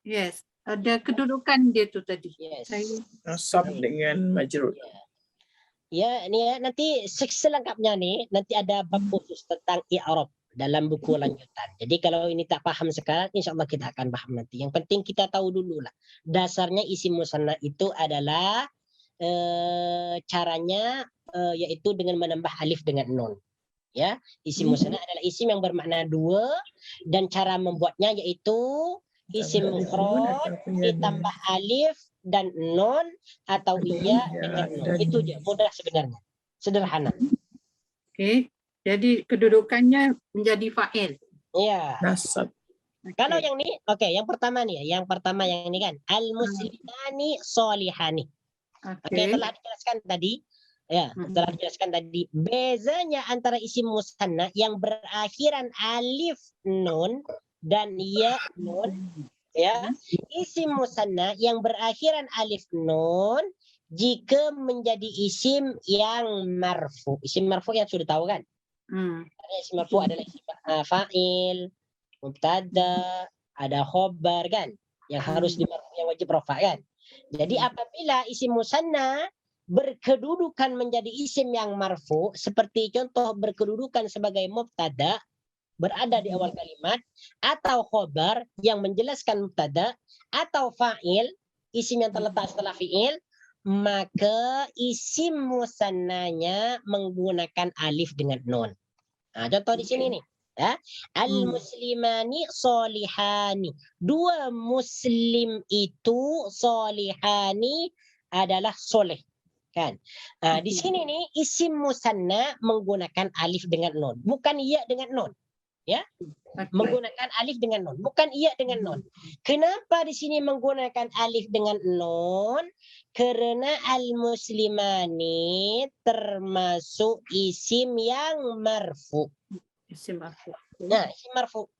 S3: Yes. Ada kedudukan dia tu tadi.
S1: Yes.
S2: Nasab dengan majrur.
S1: Ya, ini ya, nanti selengkapnya nih nanti ada bab khusus tentang i'rab dalam buku lanjutan. Jadi kalau ini tak paham sekarang, insya Allah kita akan paham nanti. Yang penting kita tahu dulu lah. Dasarnya isim musanna itu adalah caranya yaitu dengan menambah alif dengan nun. Ya, isim musanna adalah isim yang bermakna dua dan cara membuatnya yaitu isim mufrad ditambah alif dan nun atau iya dengan nun. Itu aja, mudah sebenarnya. Sederhana.
S3: Okey. Jadi kedudukannya menjadi fa'il.
S1: Iya.
S2: Nasab.
S1: Kalau yang ini, oke, yang pertama nih ya. Yang pertama yang ini kan al-muslimani sholihani. Oke, telah dijelaskan tadi. Ya, telah dijelaskan tadi. Bezanya antara isim musanna yang berakhiran alif nun dan ya nun, ya. Isim musanna yang berakhiran alif nun jika menjadi isim yang marfu. Isim marfu yang sudah tahu kan? Isim marfu adalah isim fa'il, mubtada, ada khobar kan? Yang harus dimarfu, yang wajib rafa kan? Jadi apabila isim musanna berkedudukan menjadi isim yang marfu, seperti contoh berkedudukan sebagai mubtada, berada di awal kalimat, atau khobar yang menjelaskan mubtada, atau fa'il, isim yang terletak setelah fi'il, maka isim musannanya menggunakan alif dengan nun. Nah, contoh di sini nih. Ya. Al-muslimani solihani. Dua muslim itu solihani adalah soleh. Kan? Di sini nih isim musanna menggunakan alif dengan nun, bukan iya dengan nun. Ya.
S3: Okey.
S1: Menggunakan alif dengan nun, bukan iya dengan nun. Kenapa di sini menggunakan alif dengan nun? Karena al-muslimani termasuk isim yang marfu.
S3: Isim marfu.
S1: Nah, isim marfu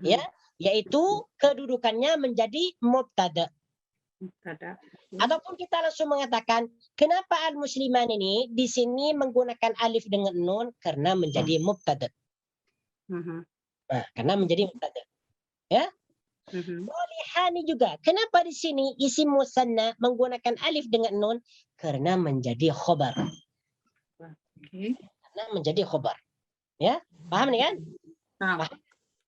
S1: ya, yaitu kedudukannya menjadi mubtada.
S3: Mubtada.
S1: Ataupun kita langsung mengatakan kenapa al-musliman ini di sini menggunakan alif dengan nun karena menjadi mubtada. Nah, karena menjadi mubtada. Ya. Solihani juga. Kenapa di sini isim musanna menggunakan alif dengan nun? Karena menjadi khobar.
S3: Okey.
S1: Karena menjadi khobar. Ya, paham nih kan?
S3: Paham.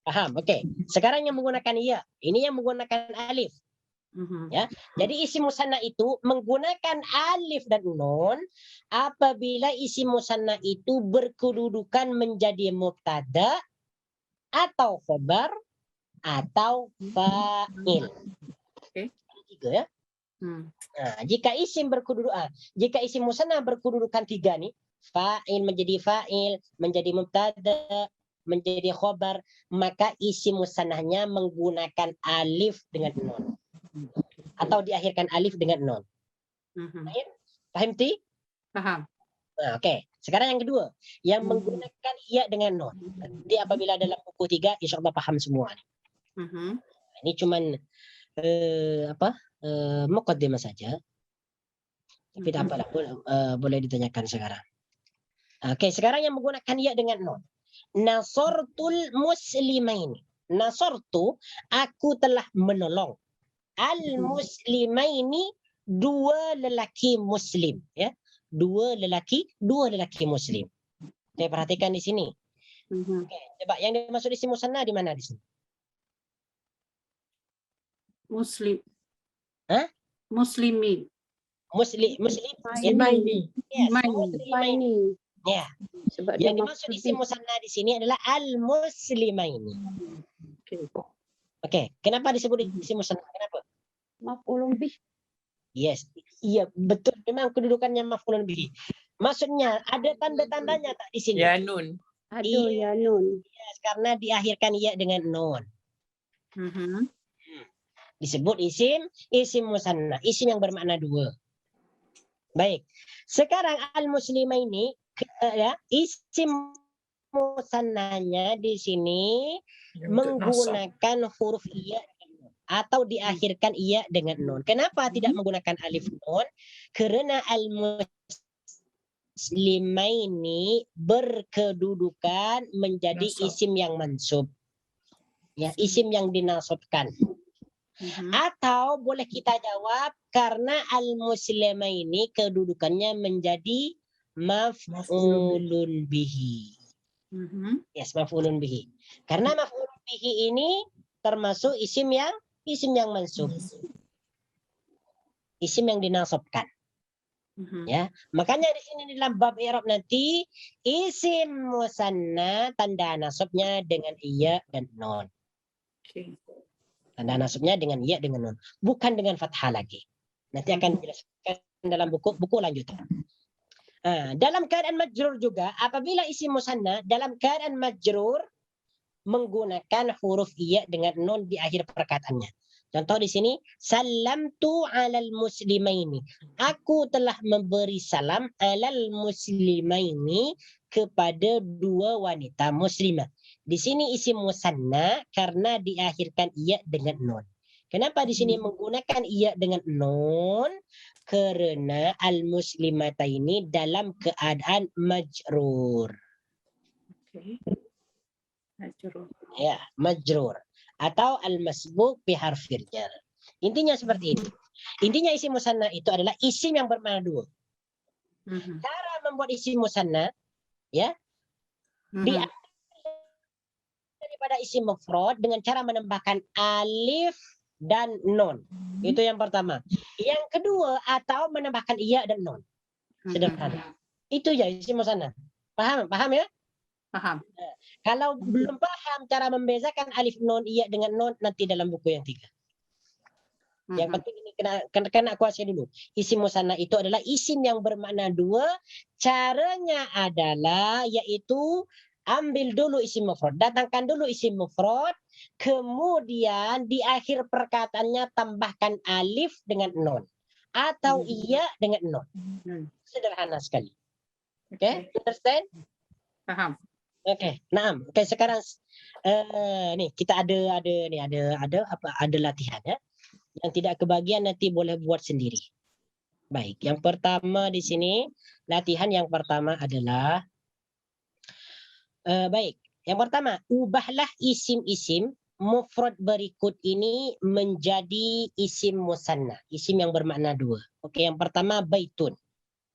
S1: Paham. Oke. Sekarang yang menggunakan iya, ini yang menggunakan alif. Ya. Jadi isim musanna itu menggunakan alif dan nun apabila isim musanna itu berkedudukan menjadi mubtada atau khobar atau fa'il.
S3: Oke.
S1: Tiga ya. Nah, jika isim musanna berkedudukan tiga nih, fa'il, menjadi mubtada, menjadi khobar, maka isim musannahnya menggunakan alif dengan nun atau diakhirkan alif dengan nun. Paham ti?
S3: Paham.
S1: Nah, oke. Sekarang yang kedua, yang menggunakan iya dengan nun. Nanti apabila dalam buku 3 insyaallah paham semua nih. Ini cuman muqaddimah saja. Tapi tak apalah, boleh ditanyakan sekarang. Oke, sekarang yang menggunakan iya dengan nun. Nasartul muslimaini. Nasartu, aku telah menolong. Al-muslimaini, dua lelaki muslim, ya. Dua lelaki muslim. Saya perhatikan di sini. Oke, coba yang dimaksud isim musanna di mana di sini?
S3: Muslim.
S1: Hah?
S3: Muslimin.
S2: Muslimaini.
S1: Yes,
S3: Muslimaini.
S1: muslimaini. Ya.
S3: Sebab
S1: Yang dimaksud isim musanna di sini adalah al-muslimaini. Oke, kenapa disebut isim musanna? Kenapa?
S3: Maf'ulun bih.
S1: Yes, iya betul. Memang kedudukannya maf'ulun bihi. Maksudnya ada tanda-tandanya tak di sini?
S2: Ya nun.
S3: Aduh, ya nun.
S1: Yes, karena diakhirkan iya dengan nun. Disebut isim musanna, isim yang bermakna dua. Baik. Sekarang al-muslimaini ya, isim musannanya di sini menggunakan huruf iya atau diakhirkan iya dengan nun. Kenapa tidak menggunakan alif nun? Karena al-muslimaini berkedudukan menjadi isim yang mansub. Ya, isim yang dinasabkan. Atau boleh kita jawab karena al-muslimaini kedudukannya menjadi maf'ulun bihi. Yes, maf'ulun bihi. Karena maf'ulun bihi ini termasuk isim yang mansub. Isim yang dinasabkan. Ya, makanya di sini dalam bab i'rab nanti isim musanna tanda nasabnya dengan iya dan nun. Tanda nasabnya dengan iya dengan nun, bukan dengan fathah lagi. Nanti akan dijelaskan dalam buku lanjutan. Dalam keadaan majrur juga, apabila isim musanna dalam keadaan majrur menggunakan huruf iya dengan nun di akhir perkataannya. Contoh di sini, salamtu 'alal muslimaini. Aku telah memberi salam 'alal muslimaini kepada dua wanita muslimah. Di sini isim musanna karena diakhirkan iya dengan nun. Kenapa di sini menggunakan iya dengan nun? Karena al-muslimata ini dalam keadaan majrur. Ya, majrur atau al-masbuq bi harfil jar. Intinya seperti ini. Intinya isim musanna itu adalah isim yang bermakna dua. Cara membuat isim musanna ya daripada isim mufrad dengan cara menambahkan alif dan nun. Itu yang pertama. Yang kedua atau menambahkan iya dan nun. Sederhana. Itu ya isim musanna. Paham ya?
S3: Paham.
S1: Kalau belum paham cara membezakan alif nun iya dengan nun nanti dalam buku yang 3. Yang penting ini kena kuasai dulu. Isim musanna itu adalah isim yang bermakna dua. Caranya adalah yaitu Ambil dulu isim mufrad, datangkan dulu isim mufrad, kemudian di akhir perkataannya tambahkan alif dengan nun atau iya dengan nun. Sederhana sekali. Oke, understand?
S3: Paham.
S1: Oke, nah, oke sekarang nih kita ada latihan ya. Yang tidak kebagian nanti boleh buat sendiri. Baik, yang pertama di sini latihan yang pertama adalah baik. Yang pertama, ubahlah isim-isim mufrad berikut ini menjadi isim musanna, isim yang bermakna dua. Oke, yang pertama baitun.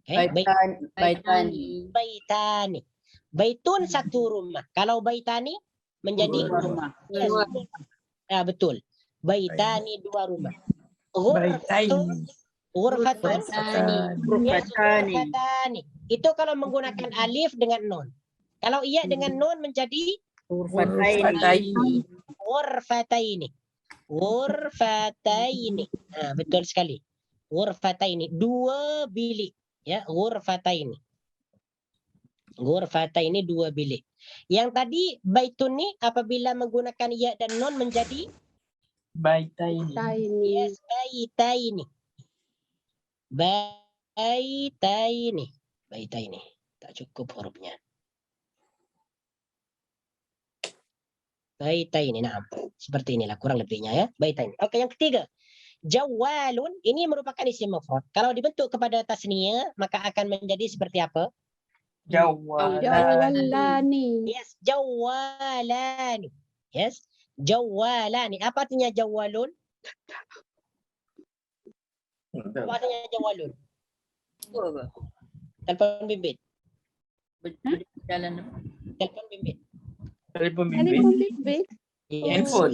S1: Okay,
S4: Baitani.
S1: baitani. Baitun satu rumah. Kalau baitani menjadi
S2: Dua
S3: rumah.
S1: Yes, ya, betul. Baitani dua rumah. Ghurfatun, ghurfatun. Yes, ghurfatani. Itu kalau menggunakan alif dengan nun. Kalau iya dengan nun menjadi
S2: Ghurfataini.
S1: ghurfataini. Ghurfataini. Nah, betul sekali. Ghurfataini, dua bilik. Ya, ghurfataini. Ghurfataini dua bilik. Yang tadi baitun ni apabila menggunakan ya dan nun menjadi
S2: Baitaini.
S1: yes, baitaini. Baitaini. Baitaini. Tak cukup hurufnya. Baitaini, nah. Seperti inilah kurang lebihnya ya. Baitaini. Oke, yang ketiga. Jawalun ini merupakan isim mufrad. Kalau dibentuk kepada tasniyah maka akan menjadi seperti apa?
S4: Jawalani.
S1: Yes, jawalani. Yes, jawalani. Apa artinya jawalun? Apa artinya jawalun? Telepon bimbit.
S4: Jalan
S1: Telepon bimbit.
S2: Telepon
S4: Telepon
S2: bimbit.
S4: bimbit.
S1: Yes.
S2: Handphone.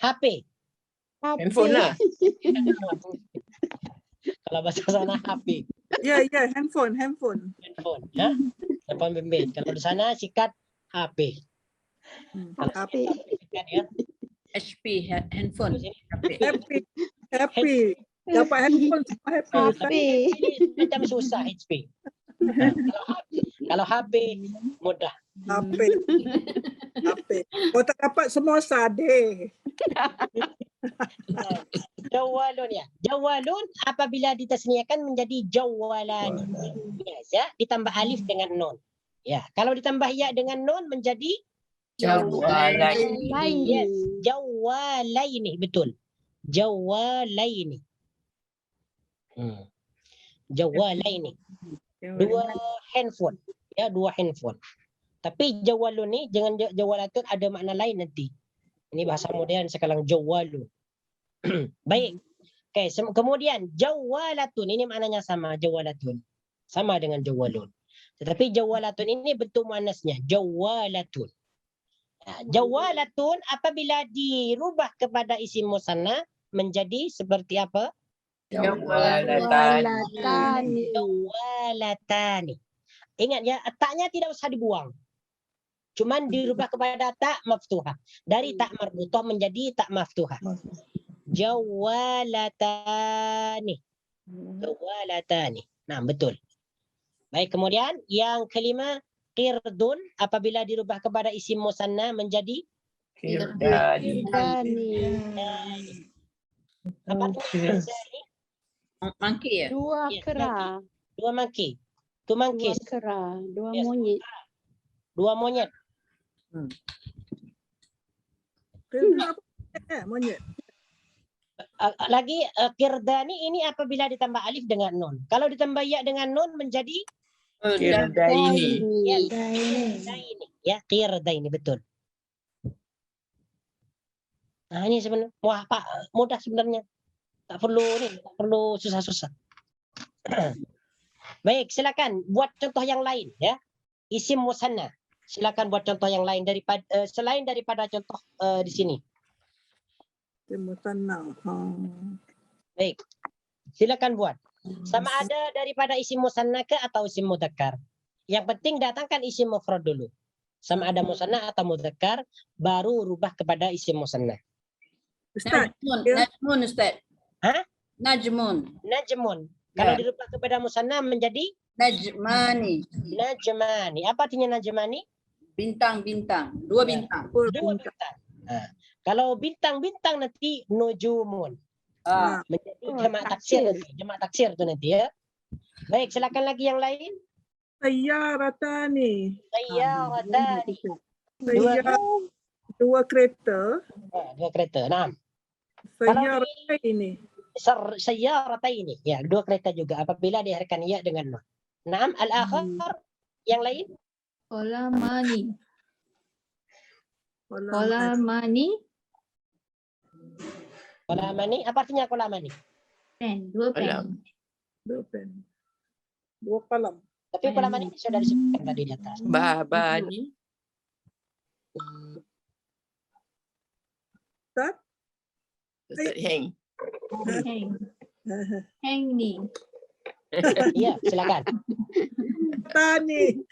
S1: HP.
S2: Handphone lah.
S1: Kalau bahasa sana HP.
S5: Ya, handphone.
S1: Handphone. Ya? Telepon bimbit. Kalau di sana sikat HP.
S5: HP.
S1: Sikat ya.
S4: HP handphone.
S5: Happy. Dapat handphone semua happy.
S4: HP.
S1: Ini macam susah HP. Kalau HP mudah.
S5: HP. Kau tak dapat semua sadeh.
S1: Jawalun ya. Jawalun apabila ditasniakan menjadi jawalani. Yes, ya, ditambah alif dengan nun. Ya, kalau ditambah ya dengan nun menjadi
S2: Jawalaini.
S1: yes, jawalaini, betul. Jawalaini. Jawalaini. Dua handphone. Ya, dua handphone. Tapi jawalun ni jangan jawalatun ada makna lain nanti. Ini bahasa modern sekarang jawalun. Baik. Okay, kemudian jawalatun ini maknanya sama jawalatun. Sama dengan jawalun. Tetapi jawalatun ini bentuk muannasnya jawalatun. Jawalatun apabila dirubah kepada isim musanna menjadi seperti apa?
S2: Jawalatani.
S1: Jawalatani. Ingat ya, taknya tidak usah dibuang. Cuman dirubah kepada tak maftuhah. Dari tak marbutah menjadi tak maftuhah. Jawalatani. Jawalatani. Nah, betul. Baik, kemudian yang kelima, qirdun apabila dirubah kepada isim musanna menjadi
S2: Kirdani.
S1: apa artinya kirdani?
S4: Monkey ya?
S6: Dua
S1: Yes,
S6: kera,
S1: Dua monkey. Two
S6: dua
S1: monkeys.
S6: kera, dua
S1: Yes.
S6: monyet.
S1: Dua monyet.
S5: Monyet.
S1: Lagi kirdani ini apabila ditambah alif dengan nun. Kalau ditambah ya dengan nun menjadi
S2: Kirdaini.
S1: yes, kirdaini. Ya, kirdaini betul. Nah, ini sebenarnya wah Pak mudah sebenarnya. Tak perlu susah-susah. Baik, silakan buat contoh yang lain ya. Isim musanna. Silakan buat contoh yang lain daripada selain daripada contoh di sini. Baik. Silakan buat. Sama ada daripada isim musanna ke atau isim mudzakkar. Yang penting datangkan isim mufrad dulu. Sama ada musanna atau mudzakkar baru rubah kepada isim musanna.
S5: Ustaz,
S4: Najmun Ustaz.
S1: Hah?
S4: Najmun.
S1: Najmun. Kalau dirubah kepada musanna menjadi
S4: Najmani.
S1: najmani. Apa artinya najmani?
S4: Bintang-bintang. Dua bintang.
S5: Dua
S1: Dua
S5: bintang.
S1: bintang. Kalau bintang-bintang nanti nujumun.
S4: Ah,
S1: Menjadi
S2: Oh,
S1: jamak taksir nanti. Jamak taksir tu nanti ya. Baik, silakan lagi yang lain.
S5: Sayyaratani.
S1: Sayyaratani. Dua,
S5: Dua kereta.
S1: dua kereta. Nah, kalau
S5: Sayyarataini.
S1: sayyarataini. Ya, dua kereta juga apabila diakhirkan ya dengan nun. Naam, al-akhar yang lain.
S6: Kolamani.
S5: Kolam.
S6: Kolamani.
S1: Kolamani, apa artinya kolamani?
S6: Pen. Dua pen.
S2: Kolam.
S5: Dua pen. Dua kolam.
S1: Tapi kolamani sudah disebutkan tadi di atas.
S2: Babani.
S5: Ustaz?
S2: Ustaz Heng.
S6: Heng. Heng ni.
S1: Iya, silakan.
S5: Tani.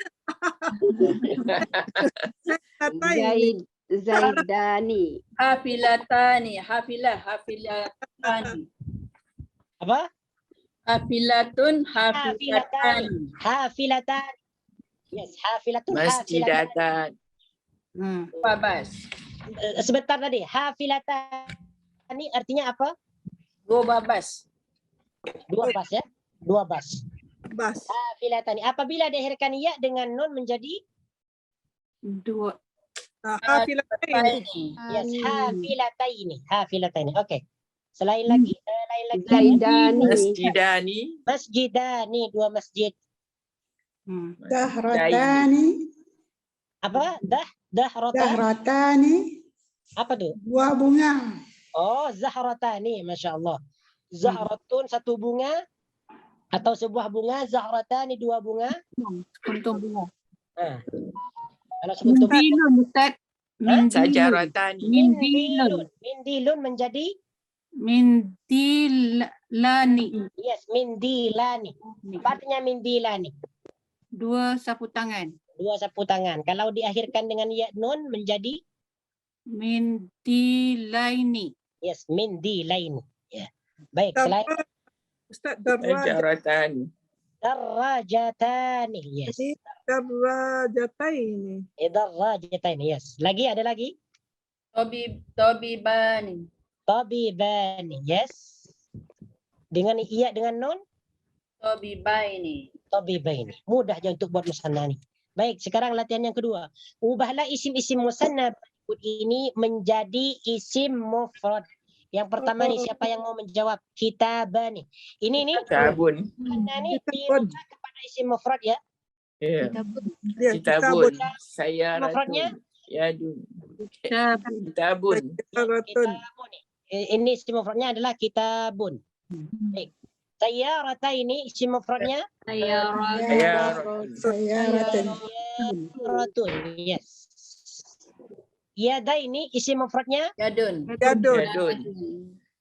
S5: Sayyaratani.
S7: Zaidani.
S4: hafilatani. Hafilatani.
S1: Apa?
S4: Hafilatun, hafilatani.
S1: Hafilatan. Yes, hafilatun. Hafilatan.
S2: Masjidatan.
S4: Babas.
S1: Sebentar tadi. Hafilatan. Ini artinya apa?
S4: Dua babas.
S1: Dua bas ya. Dua bas.
S5: Bas.
S1: Hafilatan. Apabila diakhirkan ya dengan nun menjadi
S3: Dua.
S5: Hafilataini.
S1: yes, hafilataini. Hafilataini. Oke. Selain lagi, lain lagi.
S7: Zaidani.
S2: Masjidani.
S1: Masjidani, dua masjid.
S8: Zahratani.
S1: Apa? Dahratan.
S8: Zahratani.
S1: Apa tuh?
S8: Buah bunga.
S1: Oh, zahratani, masya Allah. Zahratun satu bunga atau sebuah bunga, zahratani dua bunga.
S3: Kuntung bunga.
S1: Kalau sebuah
S3: Mindilun, Ustaz.
S2: Sajaratani.
S3: Mindilun.
S1: mindilun menjadi
S3: Mindilani.
S1: yes, mindilani. Apa artinya mindilani?
S3: Dua sapu tangan.
S1: Dua sapu tangan. Kalau diakhirkan dengan ya nun menjadi
S3: Mindilaini.
S1: yes, mindilaini. Ya. Baik, selain
S5: Ustaz, darajat.
S2: Sajaratani.
S1: darajatani. Yes.
S5: Darajataini.
S1: Darajatani. Yes. Lagi ada lagi?
S4: Tobibani.
S1: Tabibani. Yes. Dengan iya dengan nun
S4: Tobibaini.
S1: tabibaini. Mudah aja untuk buat musanna ni. Baik, sekarang latihan yang kedua. Ubahlah isim-isim musanna berikut ini menjadi isim mufrad. Yang pertama nih, siapa yang mau menjawab? Kitabani. Ini nih,
S2: Kitabun.
S1: musanna ni
S5: Kitabun.
S1: dirubah kepada isim mufrad ya.
S2: Ya.
S5: Ya,
S2: Kitabun.
S1: Mufradnya?
S2: Sayaratun. Yadun.
S3: Kitabun.
S2: Kitabun.
S5: Sayyaratun.
S1: Kitabun ni. Ini isim mufradnya adalah kitabun. Baik. Sayyarata ini isim mufradnya
S2: Sayaratun.
S8: Sayyaratun.
S1: sayyaratun. Yes. Yada ini isim mufradnya
S4: Yadun.
S5: Yadun.
S2: Yadun.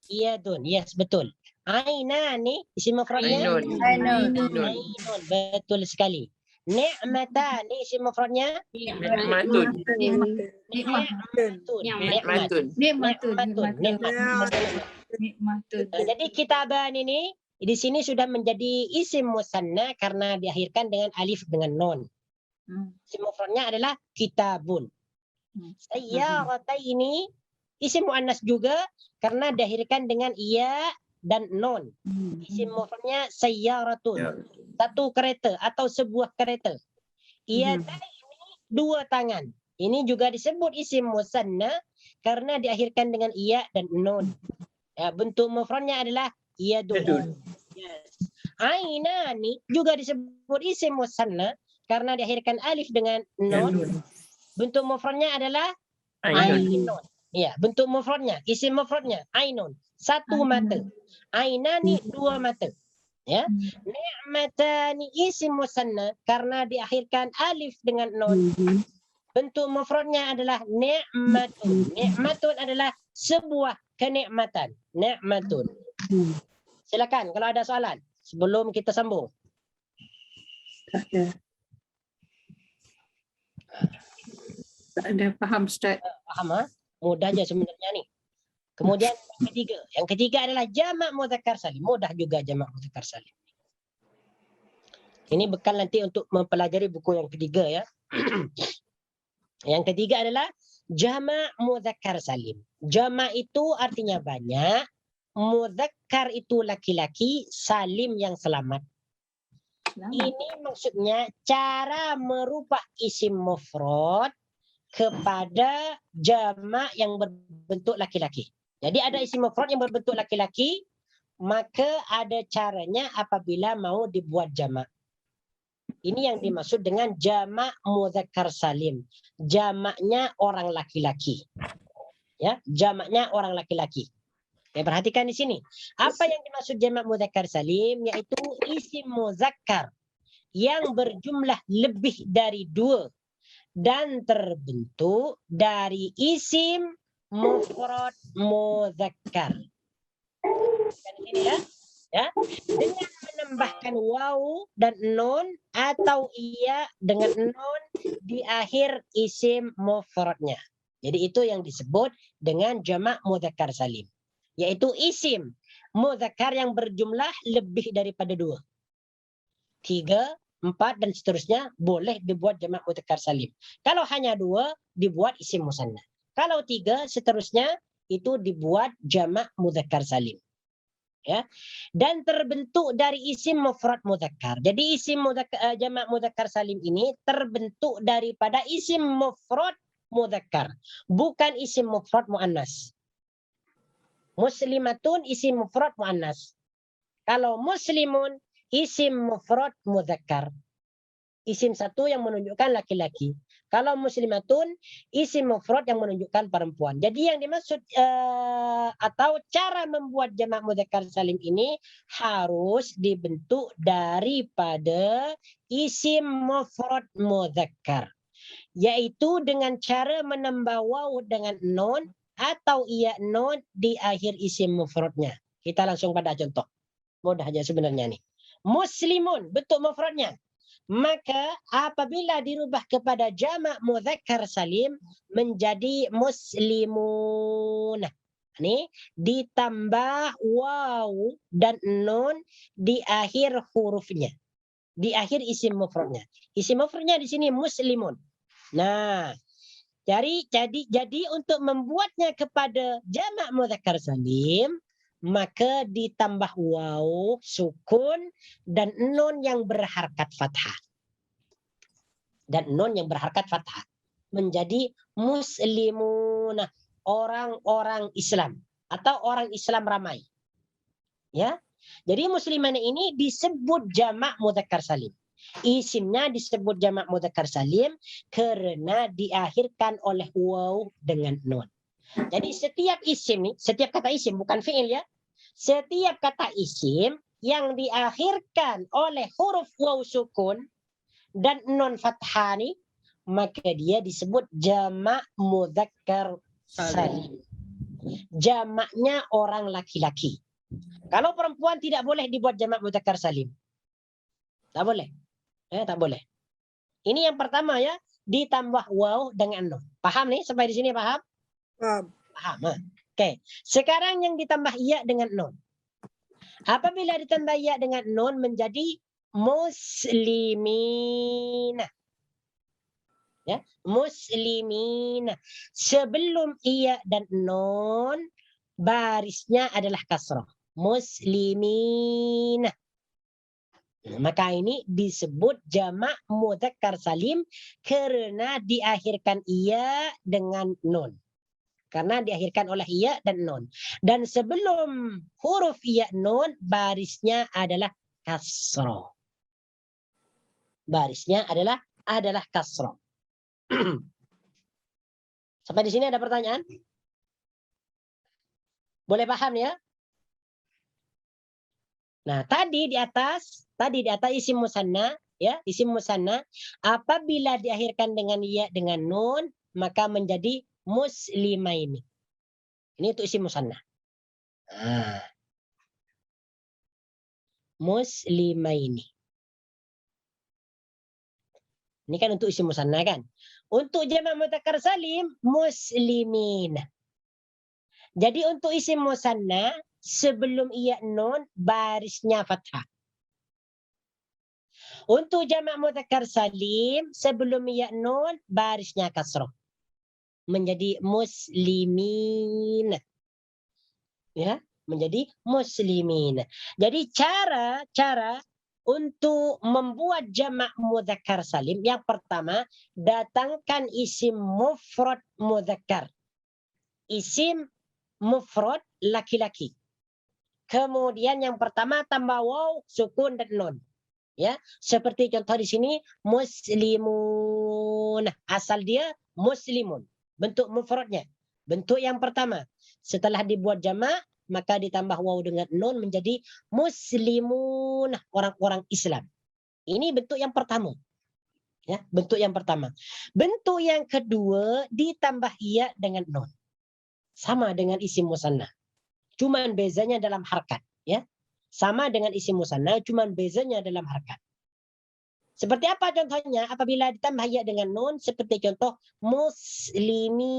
S1: iyadun. Yes, betul. Aina ni isim mufradnya
S2: Ainun.
S4: Ainun.
S1: ainun. Betul sekali. Ni'mata ni isim mufradnya
S2: Nikmatun.
S1: ni'matun.
S2: Nikmatun.
S6: Nikmatun.
S1: Nikmatun. Jadi kitaban ini di sini sudah menjadi isim musanna karena diakhirkan dengan alif dengan nun. Isim mufradnya adalah kitabun. Sayyarata ini isim muannas juga karena diakhirkan dengan iya dan nun. Isim mufradnya sayyaratun. Satu kereta atau sebuah kereta. Iya ini dua tangan. Ini juga disebut isim musanna karena diakhirkan dengan iya dan nun. Ya, bentuk mufradnya adalah iyadun.
S2: Yadun.
S1: Yes. Ainani juga disebut isim musanna karena diakhirkan alif dengan nun.
S2: Yadun.
S1: Bentuk mufradnya adalah
S2: Ainun.
S1: ainun. Ya, bentuk mufradnya, isim mufradnya ainun, satu mata. Ainani dua mata. Ya. Ni'matani isim musanna karena diakhirkan alif dengan nun. Bentuk mufradnya adalah ni'matun. Ni'matun adalah sebuah kenikmatan. Ni'matun. Silakan kalau ada soalan sebelum kita sambung.
S3: Tak ada faham, Ustaz.
S1: Faham ha? Mudah aja sebenarnya nih. Kemudian yang ketiga adalah jamak mudzakkar salim. Mudah juga jamak mudzakkar salim. Ini bekal nanti untuk mempelajari buku yang ketiga ya. Yang ketiga adalah jamak mudzakkar salim. Jamak itu artinya banyak, mudzakkar itu laki-laki, salim yang selamat. Ini maksudnya cara merubah isim mufrad kepada jamak yang berbentuk laki-laki. Jadi ada isim mufrad yang berbentuk laki-laki, maka ada caranya apabila mau dibuat jamak. Ini yang dimaksud dengan jamak mudzakkar salim. Jamaknya orang laki-laki. Ya, jamaknya orang laki-laki. Ya, perhatikan di sini. Apa yang dimaksud jamak mudzakkar salim? Yaitu isim muzakkar yang berjumlah lebih dari 2 dan terbentuk dari isim mufrad mudzakkar. Di sini ya. Ya, dengan menambahkan waw dan nun atau iya dengan nun di akhir isim mufradnya. Jadi itu yang disebut dengan jamak mudzakkar salim, yaitu isim mudzakkar yang berjumlah lebih daripada 2. 3, 4 dan seterusnya boleh dibuat jamak mudzakkar salim. Kalau hanya 2 dibuat isim musanna. Kalau 3 seterusnya itu dibuat jamak mudzakkar salim. Ya, dan terbentuk dari isim mufrad mudzakkar. Jadi isim jamak mudzakkar salim ini terbentuk daripada isim mufrad mudzakkar, bukan isim mufrad muannas. Muslimatun isim mufrad muannas. Kalau muslimun isim mufrad mudzakkar. Isim satu yang menunjukkan laki-laki. Kalau muslimatun isim mufrad yang menunjukkan perempuan. Jadi yang dimaksud atau cara membuat jamak mudzakkar salim ini harus dibentuk daripada isim mufrad mudzakkar, yaitu dengan cara menambah waw dengan nun atau iya nun di akhir isim mufradnya. Kita langsung pada contoh. Mudah aja sebenarnya nih. Muslimun bentuk mufradnya. Maka apabila dirubah kepada jamak mudzakkar salim menjadi muslimun. Ini ditambah waw dan nun di akhir hurufnya. Di akhir isim mufradnya. Isim mufradnya di sini muslimun. Nah, jadi untuk membuatnya kepada jamak mudzakkar salim maka ditambah waw, sukun, dan nun yang berharkat fathah. Dan nun yang berharkat fathah. Menjadi muslimun, orang-orang Islam. Atau orang Islam ramai. Ya, jadi musliman ini disebut jamak mudzakkar salim. Isimnya disebut jamak mudzakkar salim karena diakhirkan oleh waw dengan nun. Jadi setiap isim nih, setiap kata isim bukan fi'il ya. Setiap kata isim yang diakhirkan oleh huruf waw sukun dan nun fathah nih, maka dia disebut jamak mudzakkar salim. Jamaknya orang laki-laki. Kalau perempuan tidak boleh dibuat jamak mudzakkar salim. Tak boleh. Tak boleh. Ini yang pertama ya, ditambah waw dengan nun. Paham nih sampai di sini paham? Paham. Oke. Sekarang yang ditambah iya dengan nun. Apabila ditambah iya dengan nun menjadi muslimin. Ya, muslimin. Sebelum iya dan nun barisnya adalah kasrah. Muslimin. Maka ini disebut jamak mudzakkar salim karena diakhirkan iya dengan nun. Karena diakhirkan oleh iya dan nun. Dan sebelum huruf iya nun barisnya adalah kasrah. Barisnya adalah kasrah. Sampai di sini ada pertanyaan? Boleh paham ya? Nah, tadi di atas isim musanna ya, isim musanna apabila diakhirkan dengan ya dengan nun maka menjadi muslimaini. Ini untuk isim musanna. Muslimaini. Ini kan untuk isim musanna kan. Untuk jamak mudzakkar salim muslimin. Jadi untuk isim musanna sebelum iya nun barisnya fathah. Untuk jamak mudzakkar salim sebelum ya nun barisnya kasrah. Menjadi muslimin. Ya, menjadi muslimin. Jadi cara untuk membuat jamak mudzakkar salim yang pertama datangkan isim mufrad mudzakkar. Isim mufrad laki-laki. Kemudian yang pertama tambah waw, sukun dan nun. Ya, seperti contoh di sini muslimun. Asal dia muslimun. Bentuk mufradnya. Bentuk yang pertama. Setelah dibuat jamak maka ditambah waw dengan nun menjadi muslimun, orang-orang Islam. Ini bentuk yang pertama. Ya, bentuk yang pertama. Bentuk yang kedua ditambah ya dengan nun. Sama dengan isim musanna. Cuman bezanya dalam harkat, ya. Sama dengan isim musanna, cuman bezanya dalam harkat. Seperti apa contohnya? Apabila ditambah ya dengan nun, seperti contoh muslimin,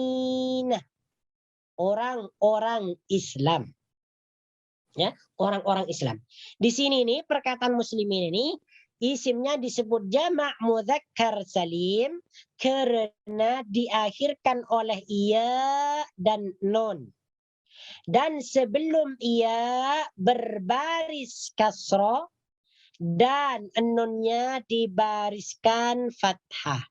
S1: orang-orang Islam. Ya, orang-orang Islam. Di sini nih perkataan muslimin ini isimnya disebut jamak mudzakkar salim karena diakhirkan oleh ya dan nun. Dan sebelum ia berbaris kasroh dan nunnya dibariskan fathah.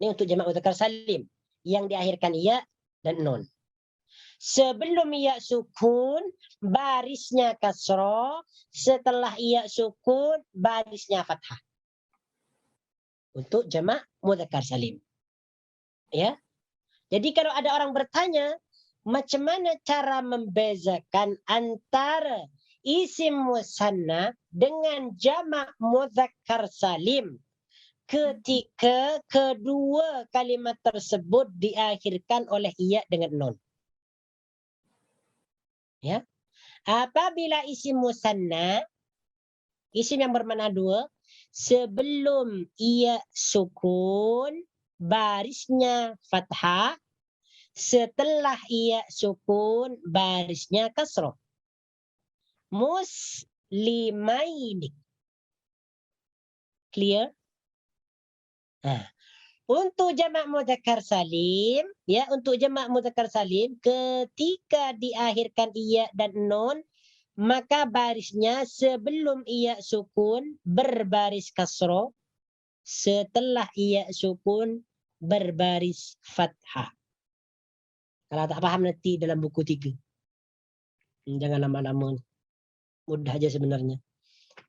S1: Ini untuk jamak mudzakkar salim yang diakhirkan ia dan nun. Sebelum ia sukun barisnya kasroh, setelah ia sukun barisnya fathah. Untuk jamak mudzakkar salim. Ya. Jadi kalau ada orang bertanya, macam mana cara membezakan antara isim musanna dengan jamak mudzakkar salim ketika kedua kalimat tersebut diakhirkan oleh ia dengan nun? Ya. Apabila isim musanna, isim yang bermakna dua, sebelum ia sukun barisnya fathah, setelah ia sukun barisnya kasroh. Muslimaini. Clear? Nah, untuk jamak mudzakkar salim, ya, untuk jamak mudzakkar salim ketika diakhirkan ia dan nun, maka barisnya sebelum ia sukun berbaris kasroh, setelah ia sukun berbaris fathah. Kalau tak paham nanti dalam buku 3. Jangan lama-lama. Mudah aja sebenarnya.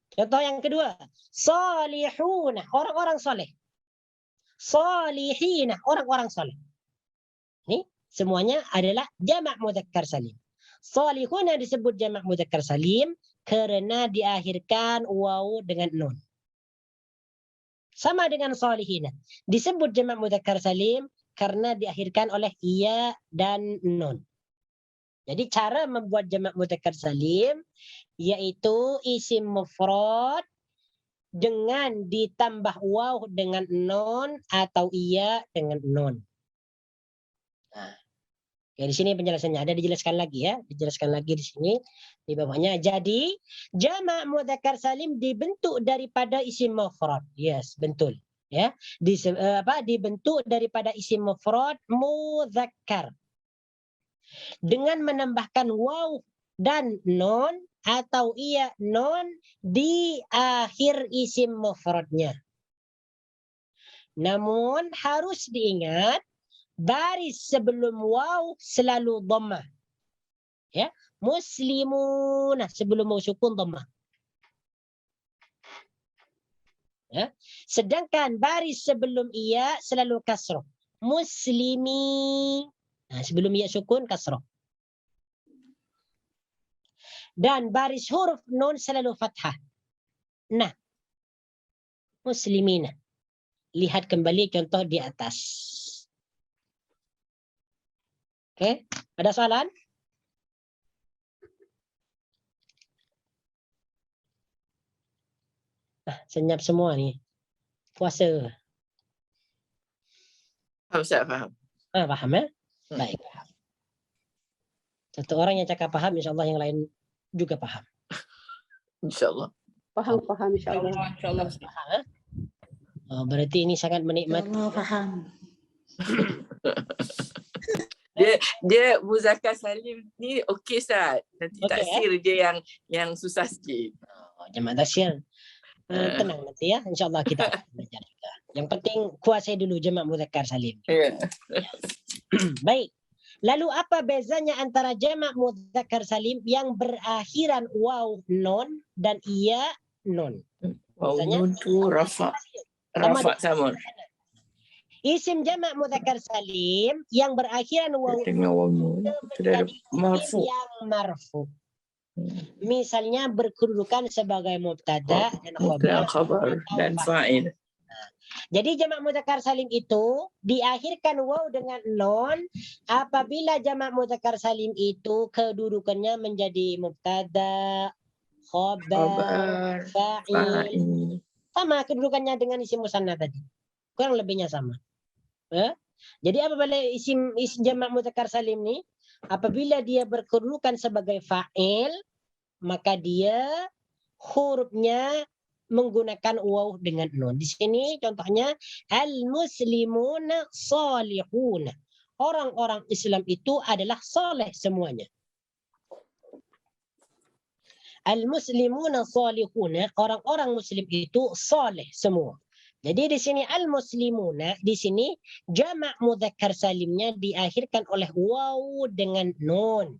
S1: Contoh yang kedua, salihuna, orang-orang soleh. Salihina, orang-orang soleh. Ini semuanya adalah jamak mudzakkar salim. Salihuna disebut jamak mudzakkar salim karena diakhirkan waw dengan nun. Sama dengan salihina. Disebut jamak mudzakkar salim karena diakhirkan oleh iya dan nun. Jadi cara membuat jamak mudzakkar salim yaitu isim mufrad dengan ditambah waw dengan nun atau iya dengan nun. Nah, ya di sini penjelasannya ada dijelaskan lagi ya, dijelaskan lagi di sini di bawahnya. Jadi jamak mudzakkar salim dibentuk daripada isim mufrad. Yes, betul. Ya, dibentuk daripada isim mufrad mudzakkar dengan menambahkan waw dan nun atau iya nun di akhir isim mufradnya. Namun harus diingat baris sebelum waw selalu dhammah. Ya, muslimun sebelum waw sukun dhammah. Ya. Sedangkan baris sebelum ia selalu kasroh. Muslimi. Nah, sebelum ia sukun kasroh. Dan baris huruf nun selalu fathah. Nah, muslimina. Lihat kembali contoh di atas. Oke, ada soalan? Nah, senyap semua nih. Puasa.
S2: Ustaz faham.
S1: Paham ya? Baik. Satu orang yang cakap paham, insya Allah yang lain juga paham.
S2: InsyaAllah.
S7: Faham insyaAllah.
S4: InsyaAllah.
S1: Oh, berarti ini sangat menikmati.
S8: Allah faham.
S2: Dia Muzakkar Salim ni okey Ustaz. Nanti
S1: Okey,
S2: taksir dia yang susah sikit.
S1: Oh, jemaah tasyir. Tenang nanti ya. InsyaAllah kita akan belajar juga. Yang penting kuasai dulu jemaah Muzakkar Salim.
S2: Ya.
S1: Baik. Lalu apa bezanya antara jamak mudzakkar salim yang berakhiran waw non dan iya non?
S2: Wow,
S1: Misalnya,
S2: nun tu rafa. Rafa sama.
S1: Isim jamak mudzakkar salim yang berakhiran waw
S2: Dengan waw nun. Itu dah ada
S1: menjadi
S2: marfu.
S1: isim yang marfu. Misalnya berkedudukan sebagai mubtada dan
S2: Dan khabar dan fa'il.
S1: Jadi jamak mudzakkar salim itu diakhirkan waw dengan non apabila jamak mudzakkar salim itu kedudukannya menjadi mubtada, khabar,
S2: Khabar,
S1: fa'il.
S2: fa'il.
S1: Sama kedudukannya dengan isim musanna tadi. Kurang lebihnya sama. Jadi apabila isim jamak mudzakkar salim ni apabila dia berkedudukan sebagai fa'il maka dia hurufnya menggunakan waw dengan nun. Di sini contohnya al-muslimuna salihuna. Orang-orang Islam itu adalah saleh semuanya. Al-muslimuna salihuna, orang-orang muslim itu saleh semua. Jadi di sini al-muslimuna, di sini jamak mudzakkar salimnya diakhirkan oleh waw dengan nun.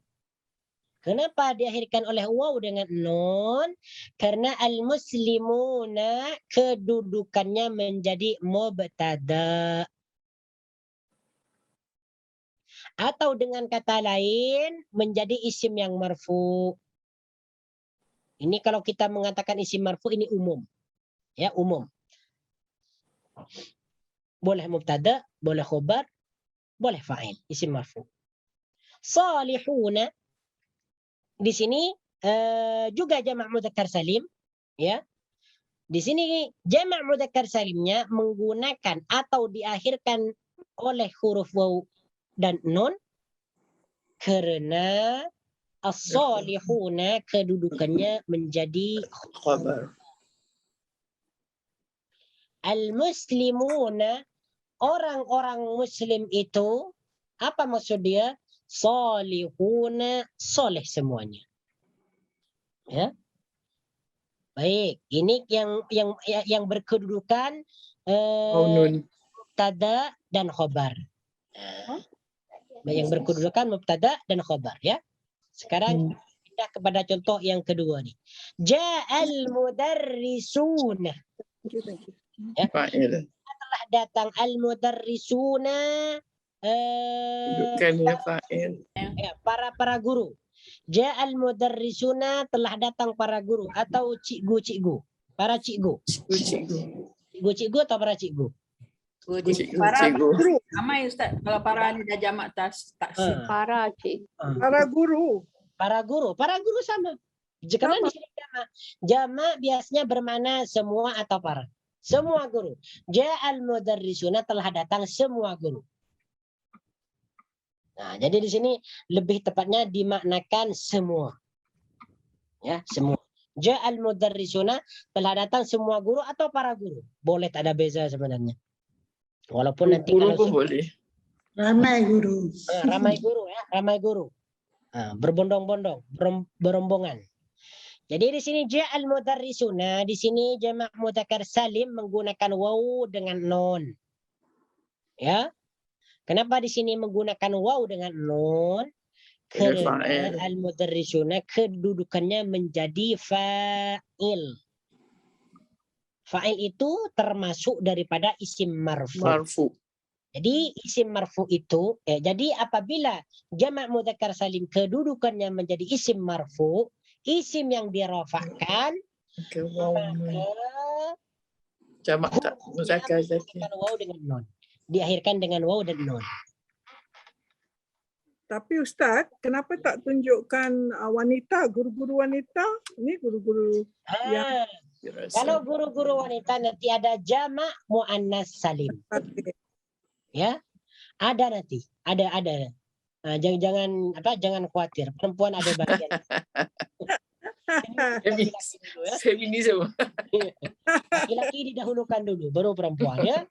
S1: Kenapa diakhirkan oleh waw dengan nun? Karena al-muslimuna kedudukannya menjadi mubtada. Atau dengan kata lain menjadi isim yang marfu. Ini kalau kita mengatakan isim marfu ini umum. Ya, umum. Boleh mubtada, boleh khabar, boleh fa'il, isim marfu. Salihuna di sini juga jamak mudzakkar salim, ya. Di sini jamak mudzakkar salimnya menggunakan atau diakhirkan oleh huruf waw dan nun karena as-salihuna kedudukannya menjadi
S2: Khabar.
S1: Al-muslimuna, orang-orang muslim itu apa maksud dia? Salihuna, soleh semuanya. Ya. Baik, ini yang berkedudukan mubtada dan khabar. Yang berkedudukan mubtada dan khabar ya. Sekarang kita kepada contoh yang kedua nih. Ja'al mudarrisuna. Ya.
S2: Fa'il.
S1: Telah datang al-mudarrisuna
S2: Bukannya fa'il.
S1: ya, para guru. Ja'al mudarrisuna, telah datang para guru atau cikgu-cikgu. Para cikgu. Cikgu-cikgu atau para cikgu?
S4: Para
S2: Cikgu.
S4: ramai Ustaz. Kalau para ni dah jamak taksir.
S7: Para cik.
S5: Para guru.
S1: Para guru sama. Karena di sini jamak biasanya bermakna semua atau para. Semua guru. Ja'al mudarrisuna, telah datang semua guru. Nah, jadi di sini lebih tepatnya dimaknakan semua. Ya, semua. Ja'al mudarrisuna, telah datang semua guru atau para guru. Boleh, tak ada beza sebenarnya. Walaupun nanti
S2: Guru
S1: kalau
S2: pun boleh.
S8: Ramai guru.
S1: ramai guru ya, ramai guru. Berbondong-bondong, berombongan. Jadi di sini ja'al mudarrisuna, di sini jamak mudzakkar salim menggunakan waw dengan nun. Ya. Kenapa di sini menggunakan waw dengan nun? Karena al-mudarrisuna kedudukannya menjadi fa'il. Fa'il itu termasuk daripada isim marfu. Jadi isim marfu itu, jadi apabila jamak mudzakkar salim kedudukannya menjadi isim marfu, isim yang dirafa'kan, maka
S2: jamak tak mudzakkar salim.
S1: Waw dengan nun. Diakhirkan dengan waw dan nun.
S5: Tapi Ustaz, kenapa tak tunjukkan wanita, guru-guru wanita? Ini guru-guru yang
S1: Kalau guru-guru wanita nanti ada jamak muannas salim. Ya. Ada nanti. Ada. Jangan khawatir. Perempuan ada bagian. Laki-laki dulu ya.
S2: Feminism.
S1: Laki-laki didahulukan dulu, baru perempuan ya.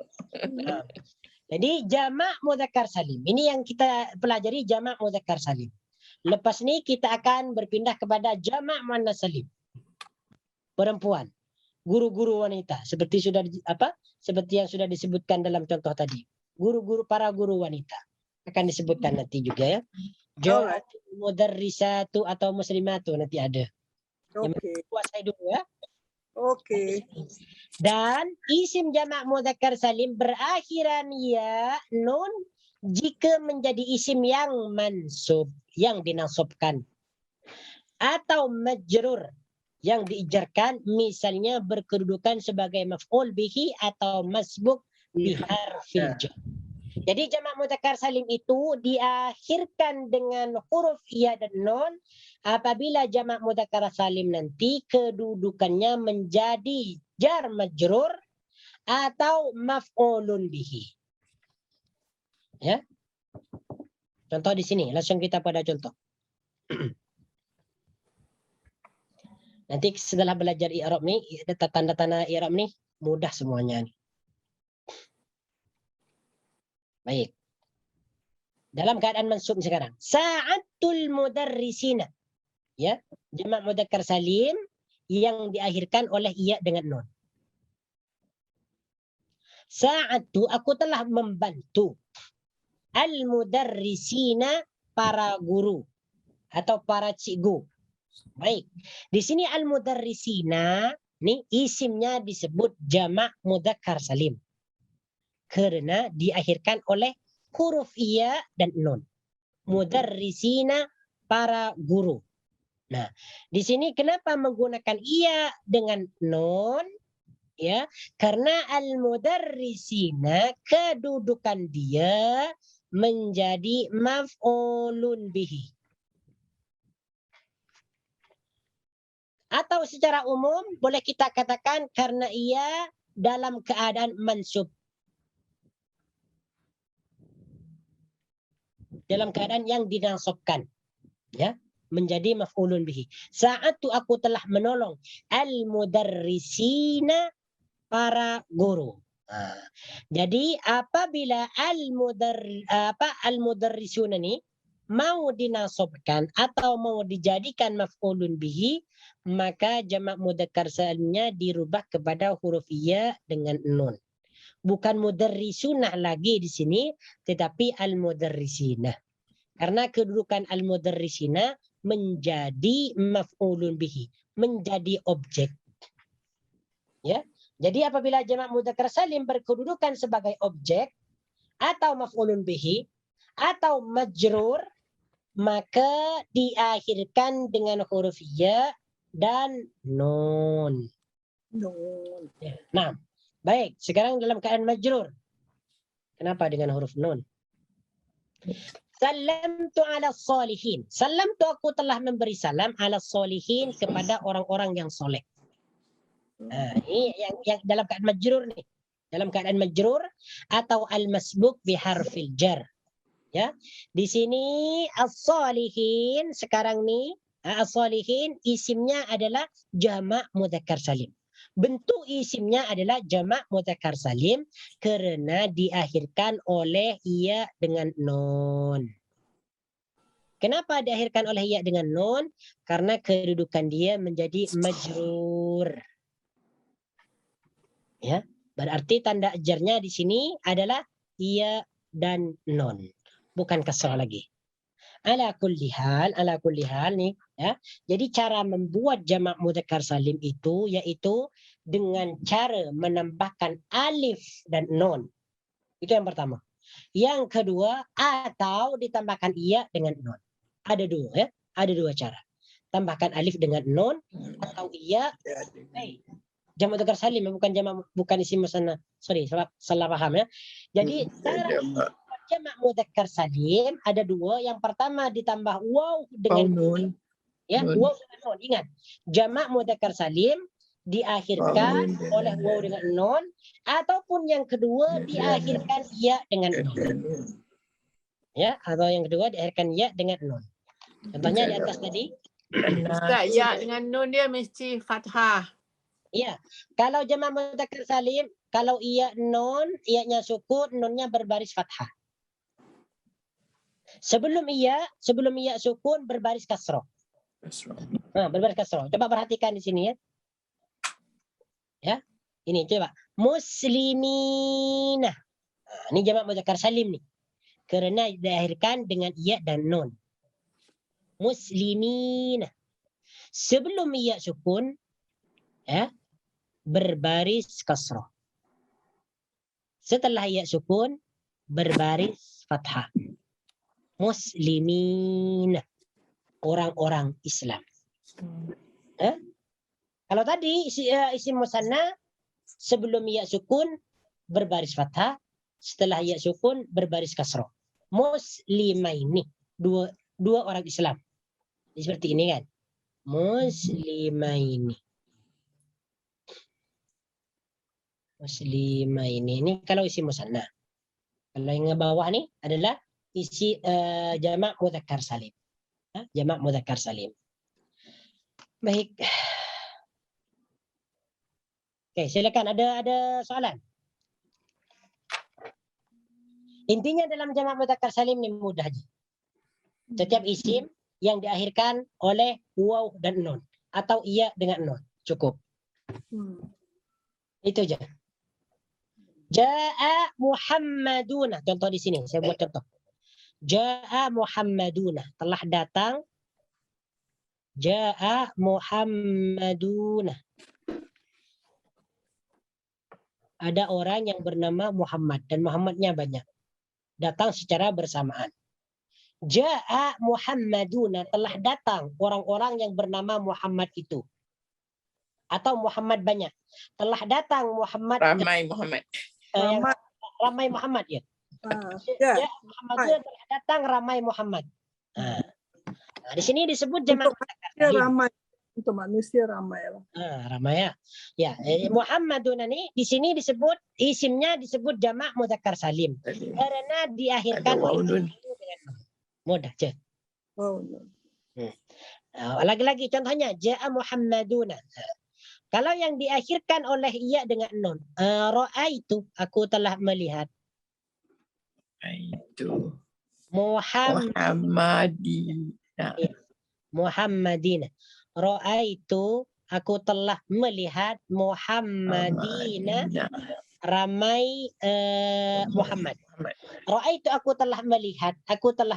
S1: Nah, jadi jamak mudzakkar salim. Ini yang kita pelajari, jamak mudzakkar salim. Lepas ini kita akan berpindah kepada jamak muannas salim. Perempuan, guru-guru wanita, seperti yang sudah disebutkan dalam contoh tadi. Para guru wanita akan disebutkan nanti juga ya.
S5: Alright.
S1: Mudarrisatu atau muslimatu nanti ada.
S5: Okey.
S1: Kuasai dulu ya.
S5: Okey.
S1: Dan isim jamak mudzakkar salim berakhiran ya nun jika menjadi isim yang mansub, yang dinasabkan, atau majrur yang diijarkan, misalnya berkedudukan sebagai maf'ul bihi atau masbuk biharfil jar. Jadi jamak mudzakkar salim itu diakhirkan dengan huruf ya dan nun apabila jamak mudzakkar salim nanti kedudukannya menjadi jar majrur atau maf'ulun bihi. Ya. Contoh di sini, langsung kita pada contoh. Nanti setelah belajar i'rab nih, tanda-tanda i'rab nih mudah semuanya nih. Baik. Dalam keadaan mansub sekarang. Sa'atul mudarrisina. Ya, jamak mudzakkar salim yang diakhirkan oleh iya dengan nun. Sa'atu, aku telah membantu al-mudarrisina, para guru atau para cikgu. Baik. Di sini al-mudarrisina nih isimnya disebut jamak mudzakkar salim. Karena diakhirkan oleh huruf iya dan nun. Mudarrisina, para guru. Nah, di sini kenapa menggunakan iya dengan nun? Ya, karena al-mudarrisina kedudukan dia menjadi maf'ulun bihi. Atau secara umum boleh kita katakan karena ia dalam keadaan mansub. Dalam keadaan yang dinasabkan, ya, menjadi maf'ulun bihi. Saat itu aku telah menolong al-mudarrisina, para guru. Jadi apabila al-mudarrisuna ini mau dinasabkan atau mau dijadikan maf'ulun bihi, maka jamak mudzakkar salimnya dirubah kepada huruf iya dengan nun. Bukan mudarrisuna lagi di sini, tetapi al-mudarrisina. Karena kedudukan al-mudarrisina menjadi maf'ulun bihi, menjadi objek. Ya. Jadi apabila jamak mudzakkar salim berkedudukan sebagai objek atau maf'ulun bihi atau majrur, maka diakhirkan dengan huruf ya dan nun.
S5: Nun.
S1: Nah, baik, sekarang dalam keadaan majrur. Kenapa dengan huruf nun? Salamtu ala sholihin. Salamtu, aku telah memberi salam ala sholihin, kepada orang-orang yang soleh. Ini yang dalam keadaan majrur nih. Dalam keadaan majrur atau al-masbuk biharfil jar. Ya. Di sini as-sholihin sekarang nih, as-sholihin isimnya adalah jamak mudzakkar salim. Bentuk isimnya adalah jamak mudzakkar salim karena diakhirkan oleh iya dengan nun. Kenapa diakhirkan oleh iya dengan nun? Karena kedudukan dia menjadi majrur. Ya, berarti tanda jarnya di sini adalah iya dan nun, bukan kasrah lagi. Ala kulli hal nih, ya. Jadi cara membuat jamak mudzakkar salim itu yaitu dengan cara menambahkan alif dan nun. Itu yang pertama. Yang kedua, atau ditambahkan iya dengan nun. Ada dua, ya. Ada dua cara. Tambahkan alif dengan nun atau iya. Jamak mudzakkar salim bukan isim musanna. Sorry, salah paham ya. Jadi cara jamak mudzakkar salim ada dua. Yang pertama ditambah waw dengan nun. Ya, waw dengan nun. Ingat, jamak mudzakkar salim diakhirkan oleh waw dengan nun, ataupun yang kedua diakhirkan ya dengan nun. Ya, atau yang kedua diakhirkan ya dengan nun. Contohnya di atas tadi,
S2: Ustaz, ya dengan nun dia mesti fathah.
S1: Iya. Kalau jamak mudzakkar salim, kalau iya nun, iyanya sukun, nunnya berbaris fathah. Sebelum iya sukun berbaris kasroh. Berbaris kasroh. Coba perhatikan di sini ya. Ya. Ini coba. Muslimina. Ini jamak mudzakkar salim nih. Karena diakhirkan dengan iya dan nun. Muslimina. Sebelum iya sukun, ya, berbaris kasroh. Setelah iya sukun, berbaris fathah. Muslimin, orang-orang Islam. Kalau tadi isim musanna sebelum iya sukun berbaris fathah, setelah iya sukun berbaris kasroh. Muslimaini, dua orang Islam. Seperti ini kan. Muslimaini. Muslimaini ini kalau isi musanna. Kalau yang bawah nih adalah isi jamak mudzakkar salim. Jamak mudzakkar salim. Baik. Oke, silakan ada soalan. Intinya dalam jamak mudzakkar salim ini mudah aja. Setiap isim yang diakhirkan oleh waw dan nun atau iya dengan nun. Cukup. Itu aja. Ja'a Muhammaduna. Contoh di sini, saya buat contoh. Ja'a Muhammaduna. Telah datang. Ja'a Muhammaduna. Ada orang yang bernama Muhammad dan Muhammadnya banyak. Datang secara bersamaan. Ja'a Muhammaduna, telah datang orang-orang yang bernama Muhammad itu. Atau Muhammad banyak. Telah datang Muhammad.
S2: Ramai Muhammad.
S1: Ramai Muhammad ya. Ya, Muhammaduna telah datang ramai Muhammad. Nah, di sini disebut jamak mudzakkar
S5: ramai. Untuk manusia ramai lah.
S1: Ramai ya. Ya, Muhammaduna nih di sini disebut isimnya disebut jamak mudzakkar salim karena diakhirkan oleh mudah aja. Lagi-lagi contohnya ja'a Muhammaduna. Kalau yang diakhirkan oleh iya dengan nun, ra'aitu, aku telah melihat.
S2: Itu
S1: Muhammadina. Ra'aitu, aku telah melihat Muhammadina, ramai Muhammad. Ra'aitu, aku telah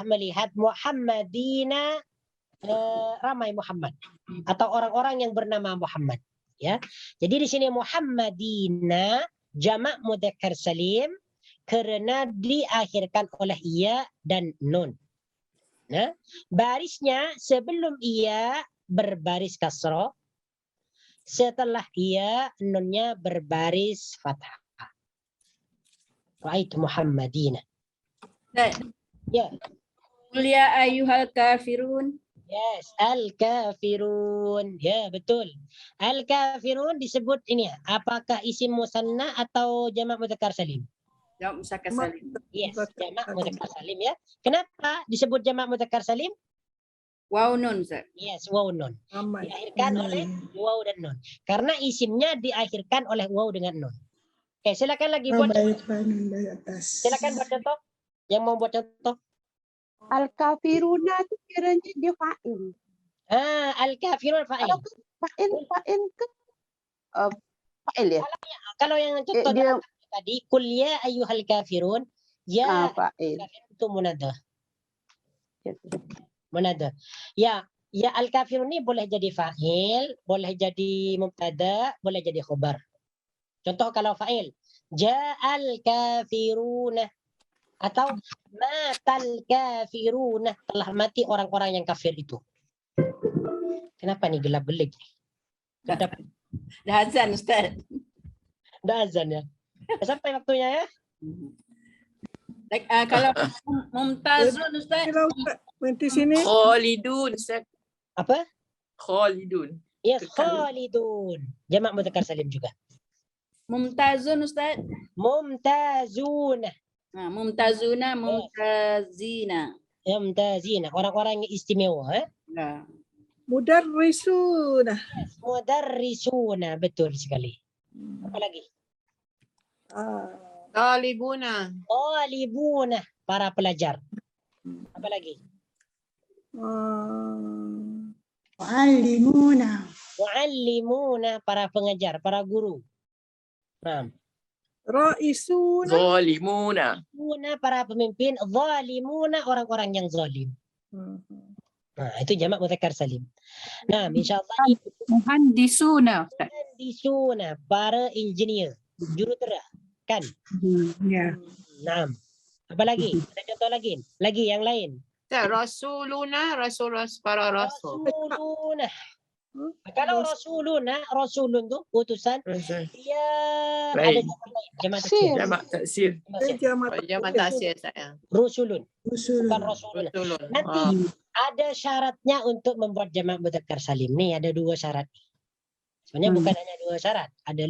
S1: melihat Muhammadina, ramai Muhammad atau orang-orang yang bernama Muhammad. Ya, jadi di sini Muhammadina jamak mudzakkar salim karena diakhirkan oleh iya dan nun. Nah, barisnya sebelum iya berbaris kasroh, setelah iya nunnya berbaris fathah. Ra'aitu Muhammadina. Ya.
S4: Qul ya ayyuhal kafirun.
S1: Yes, al-kafirun. Ya, betul. Al-kafirun disebut ini ya. Apakah isim musanna atau jamak mudzakkar salim?
S4: Jamak mudzakkar salim.
S1: Yes, jamak mudzakkar salim ya. Kenapa disebut jamak mudzakkar salim?
S4: Waw nun, Ustaz.
S1: Yes, waw nun. Diakhirkan oleh waw dan nun. Karena isimnya diakhirkan oleh waw dengan nun. Oke, silakan lagi buat. Silakan buat contoh. Yang mau buat contoh.
S7: Al-kafiruna itu kiranya dia fa'il.
S1: Al-kafirun fa'il.
S7: Fa'il ke fa'il ya?
S1: Kalau yang contoh tadi, kul ya ayyuhal kafirun, ya
S7: fa'il
S1: itu munadah. Munadah. Ya al-kafirun ini boleh jadi fa'il, boleh jadi mubtada, boleh jadi khabar. Contoh kalau fa'il, ja'al kafiruna. Atau matal kafiruna, telah mati orang-orang yang kafir itu. Kenapa nih gelap-gelip?
S4: Dah azan, Ustaz.
S1: Dah azan ya. Sampai waktunya ya.
S4: Kalau Mumtazun, Ustaz.
S5: Di sini.
S2: Khalidun, Ustaz.
S1: Apa?
S2: Khalidun.
S1: Yes, Khalidun. Jamak mudzakkar salim juga.
S4: Mumtazun, Ustaz.
S1: Mumtazuna.
S4: Mumtazuna, mumtazina.
S1: Mumtazina, orang-orang yang istimewa.
S5: Mudarrisuna.
S1: Mudarrisuna, betul sekali. Apa lagi?
S3: Talibuna.
S1: Talibuna, para pelajar. Apa lagi?
S8: Muallimuna.
S1: Muallimuna, para pengajar, para guru. Nah,
S5: Raisuna.
S2: Zalimuna.
S1: Zalimuna, para pemimpin. Zalimuna, orang-orang yang zalim. Nah, itu jamak mudzakkar salim. Nah, insyaallah ini
S3: Muhandisuna, Ustaz.
S1: muhandisuna, para engineer, jurutera, kan?
S3: Ya.
S1: Nah, apa lagi? Ada contoh lagi? Lagi yang lain.
S3: Rasuluna, para rasul.
S1: Rasuluna. Kalau rasulun tu utusan, dia ada
S2: Lain.
S1: jamak lain, jamak taksir.
S2: Jamak taksir.
S3: Jamak taksir saya.
S1: Rusulun,
S8: Usul.
S1: bukan rasuluna.
S3: Rasulun.
S1: Nanti ada syaratnya untuk membuat jamak mudzakkar salim. Nih ada 2 syarat. Sebenarnya bukan hanya 2 syarat, ada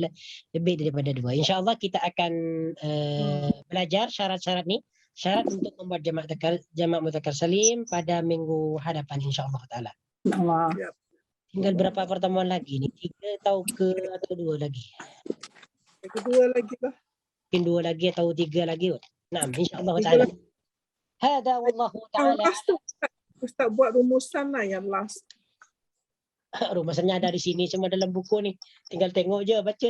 S1: lebih daripada 2. InsyaAllah kita akan belajar syarat-syarat nih. Syarat untuk membuat jamak mudzakkar salim pada minggu hadapan insyaAllah ta'ala.
S3: Allah.
S1: Tinggal berapa pertemuan lagi nih? 3 atau 2 lagi?
S5: Kedua lagi lah.
S1: Mungkin 2 lagi atau 3 lagi. Nah, insyaAllah ta'ala. Hada wallahu ta'ala.
S5: Last tu Ustaz buat rumusan lah yang last.
S1: Rumusannya ada di sini semua dalam buku nih. Tinggal tengok je, baca.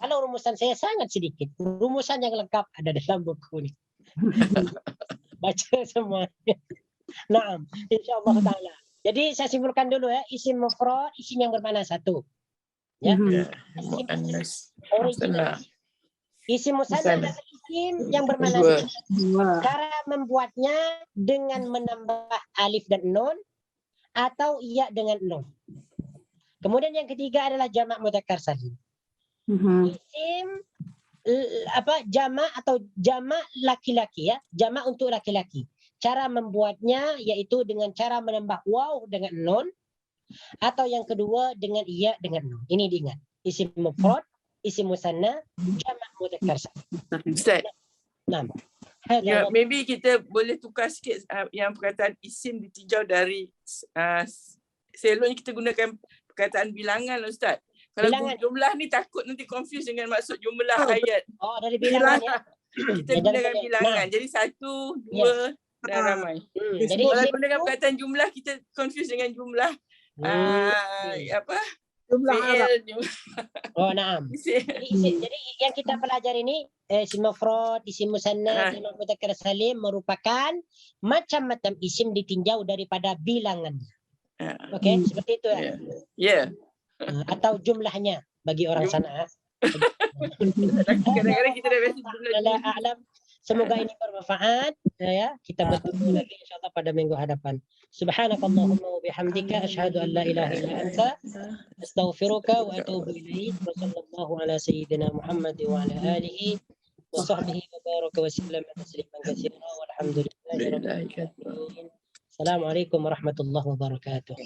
S1: Kalau rumusan saya sangat sedikit. Rumusan yang lengkap ada dalam buku nih. Baca semuanya. Naam, insyaallah taala. Jadi saya simpulkan dulu ya, isim mufrad, isim yang bermakna satu. Ya.
S2: Muannas.
S1: Original. Isim musanna adalah isim yang bermakna
S2: Dua.
S1: satu. Cara membuatnya dengan menambah alif dan nun atau iya dengan nun. Kemudian yang ketiga adalah jamak mudzakkar salim. Isim jamak atau jamak laki-laki ya, jamak untuk laki-laki. Cara membuatnya yaitu dengan cara menambah waw dengan nun atau yang kedua dengan iya dengan nun. Ini diingat. Isim mufrad, isim musanna, jamak mudzakkar salim.
S2: Ustaz,
S1: Nah,
S2: ya, maybe kita boleh tukar sikit yang perkataan isim ditinjau dari seloknya kita gunakan perkataan bilangan Ustaz. Kalau
S1: Bilangan.
S2: jumlah ni takut nanti confuse dengan maksud jumlah ayat.
S1: Oh, dari bilangan ya.
S2: Kita gunakan bilangan. Jadi 1, 2 dan ramai.
S1: Jadi
S2: Kalau
S1: isim
S2: gunakan
S1: itu
S2: perkataan jumlah kita confuse dengan jumlah apa?
S5: Jumlah Arab.
S2: Fi'il.
S1: oh, naam. Jadi yang kita pelajari ini isim mufrad, isim musanna, jamak mudzakkar salim merupakan macam-macam isim ditinjau daripada bilangannya. Okey, seperti itu ya.
S2: Ya.
S1: Atau jumlahnya bagi orang sana.
S2: Kadang-kadang kita dah biasa jumlah.
S1: Allah a'lam. Semoga ini bermanfaat ya. Kita bertemu lagi insyaallah pada minggu hadapan. Subhanakallahumma wa bihamdika asyhadu an la ilaha illa anta astaghfiruka wa atubu ilaik. Wa sallallahu ala sayyidina Muhammad wa ala alihi wa sahbihi wa baraka wa sallama tasliman katsiran walhamdulillahi rabbil alamin. Assalamualaikum warahmatullahi wabarakatuh.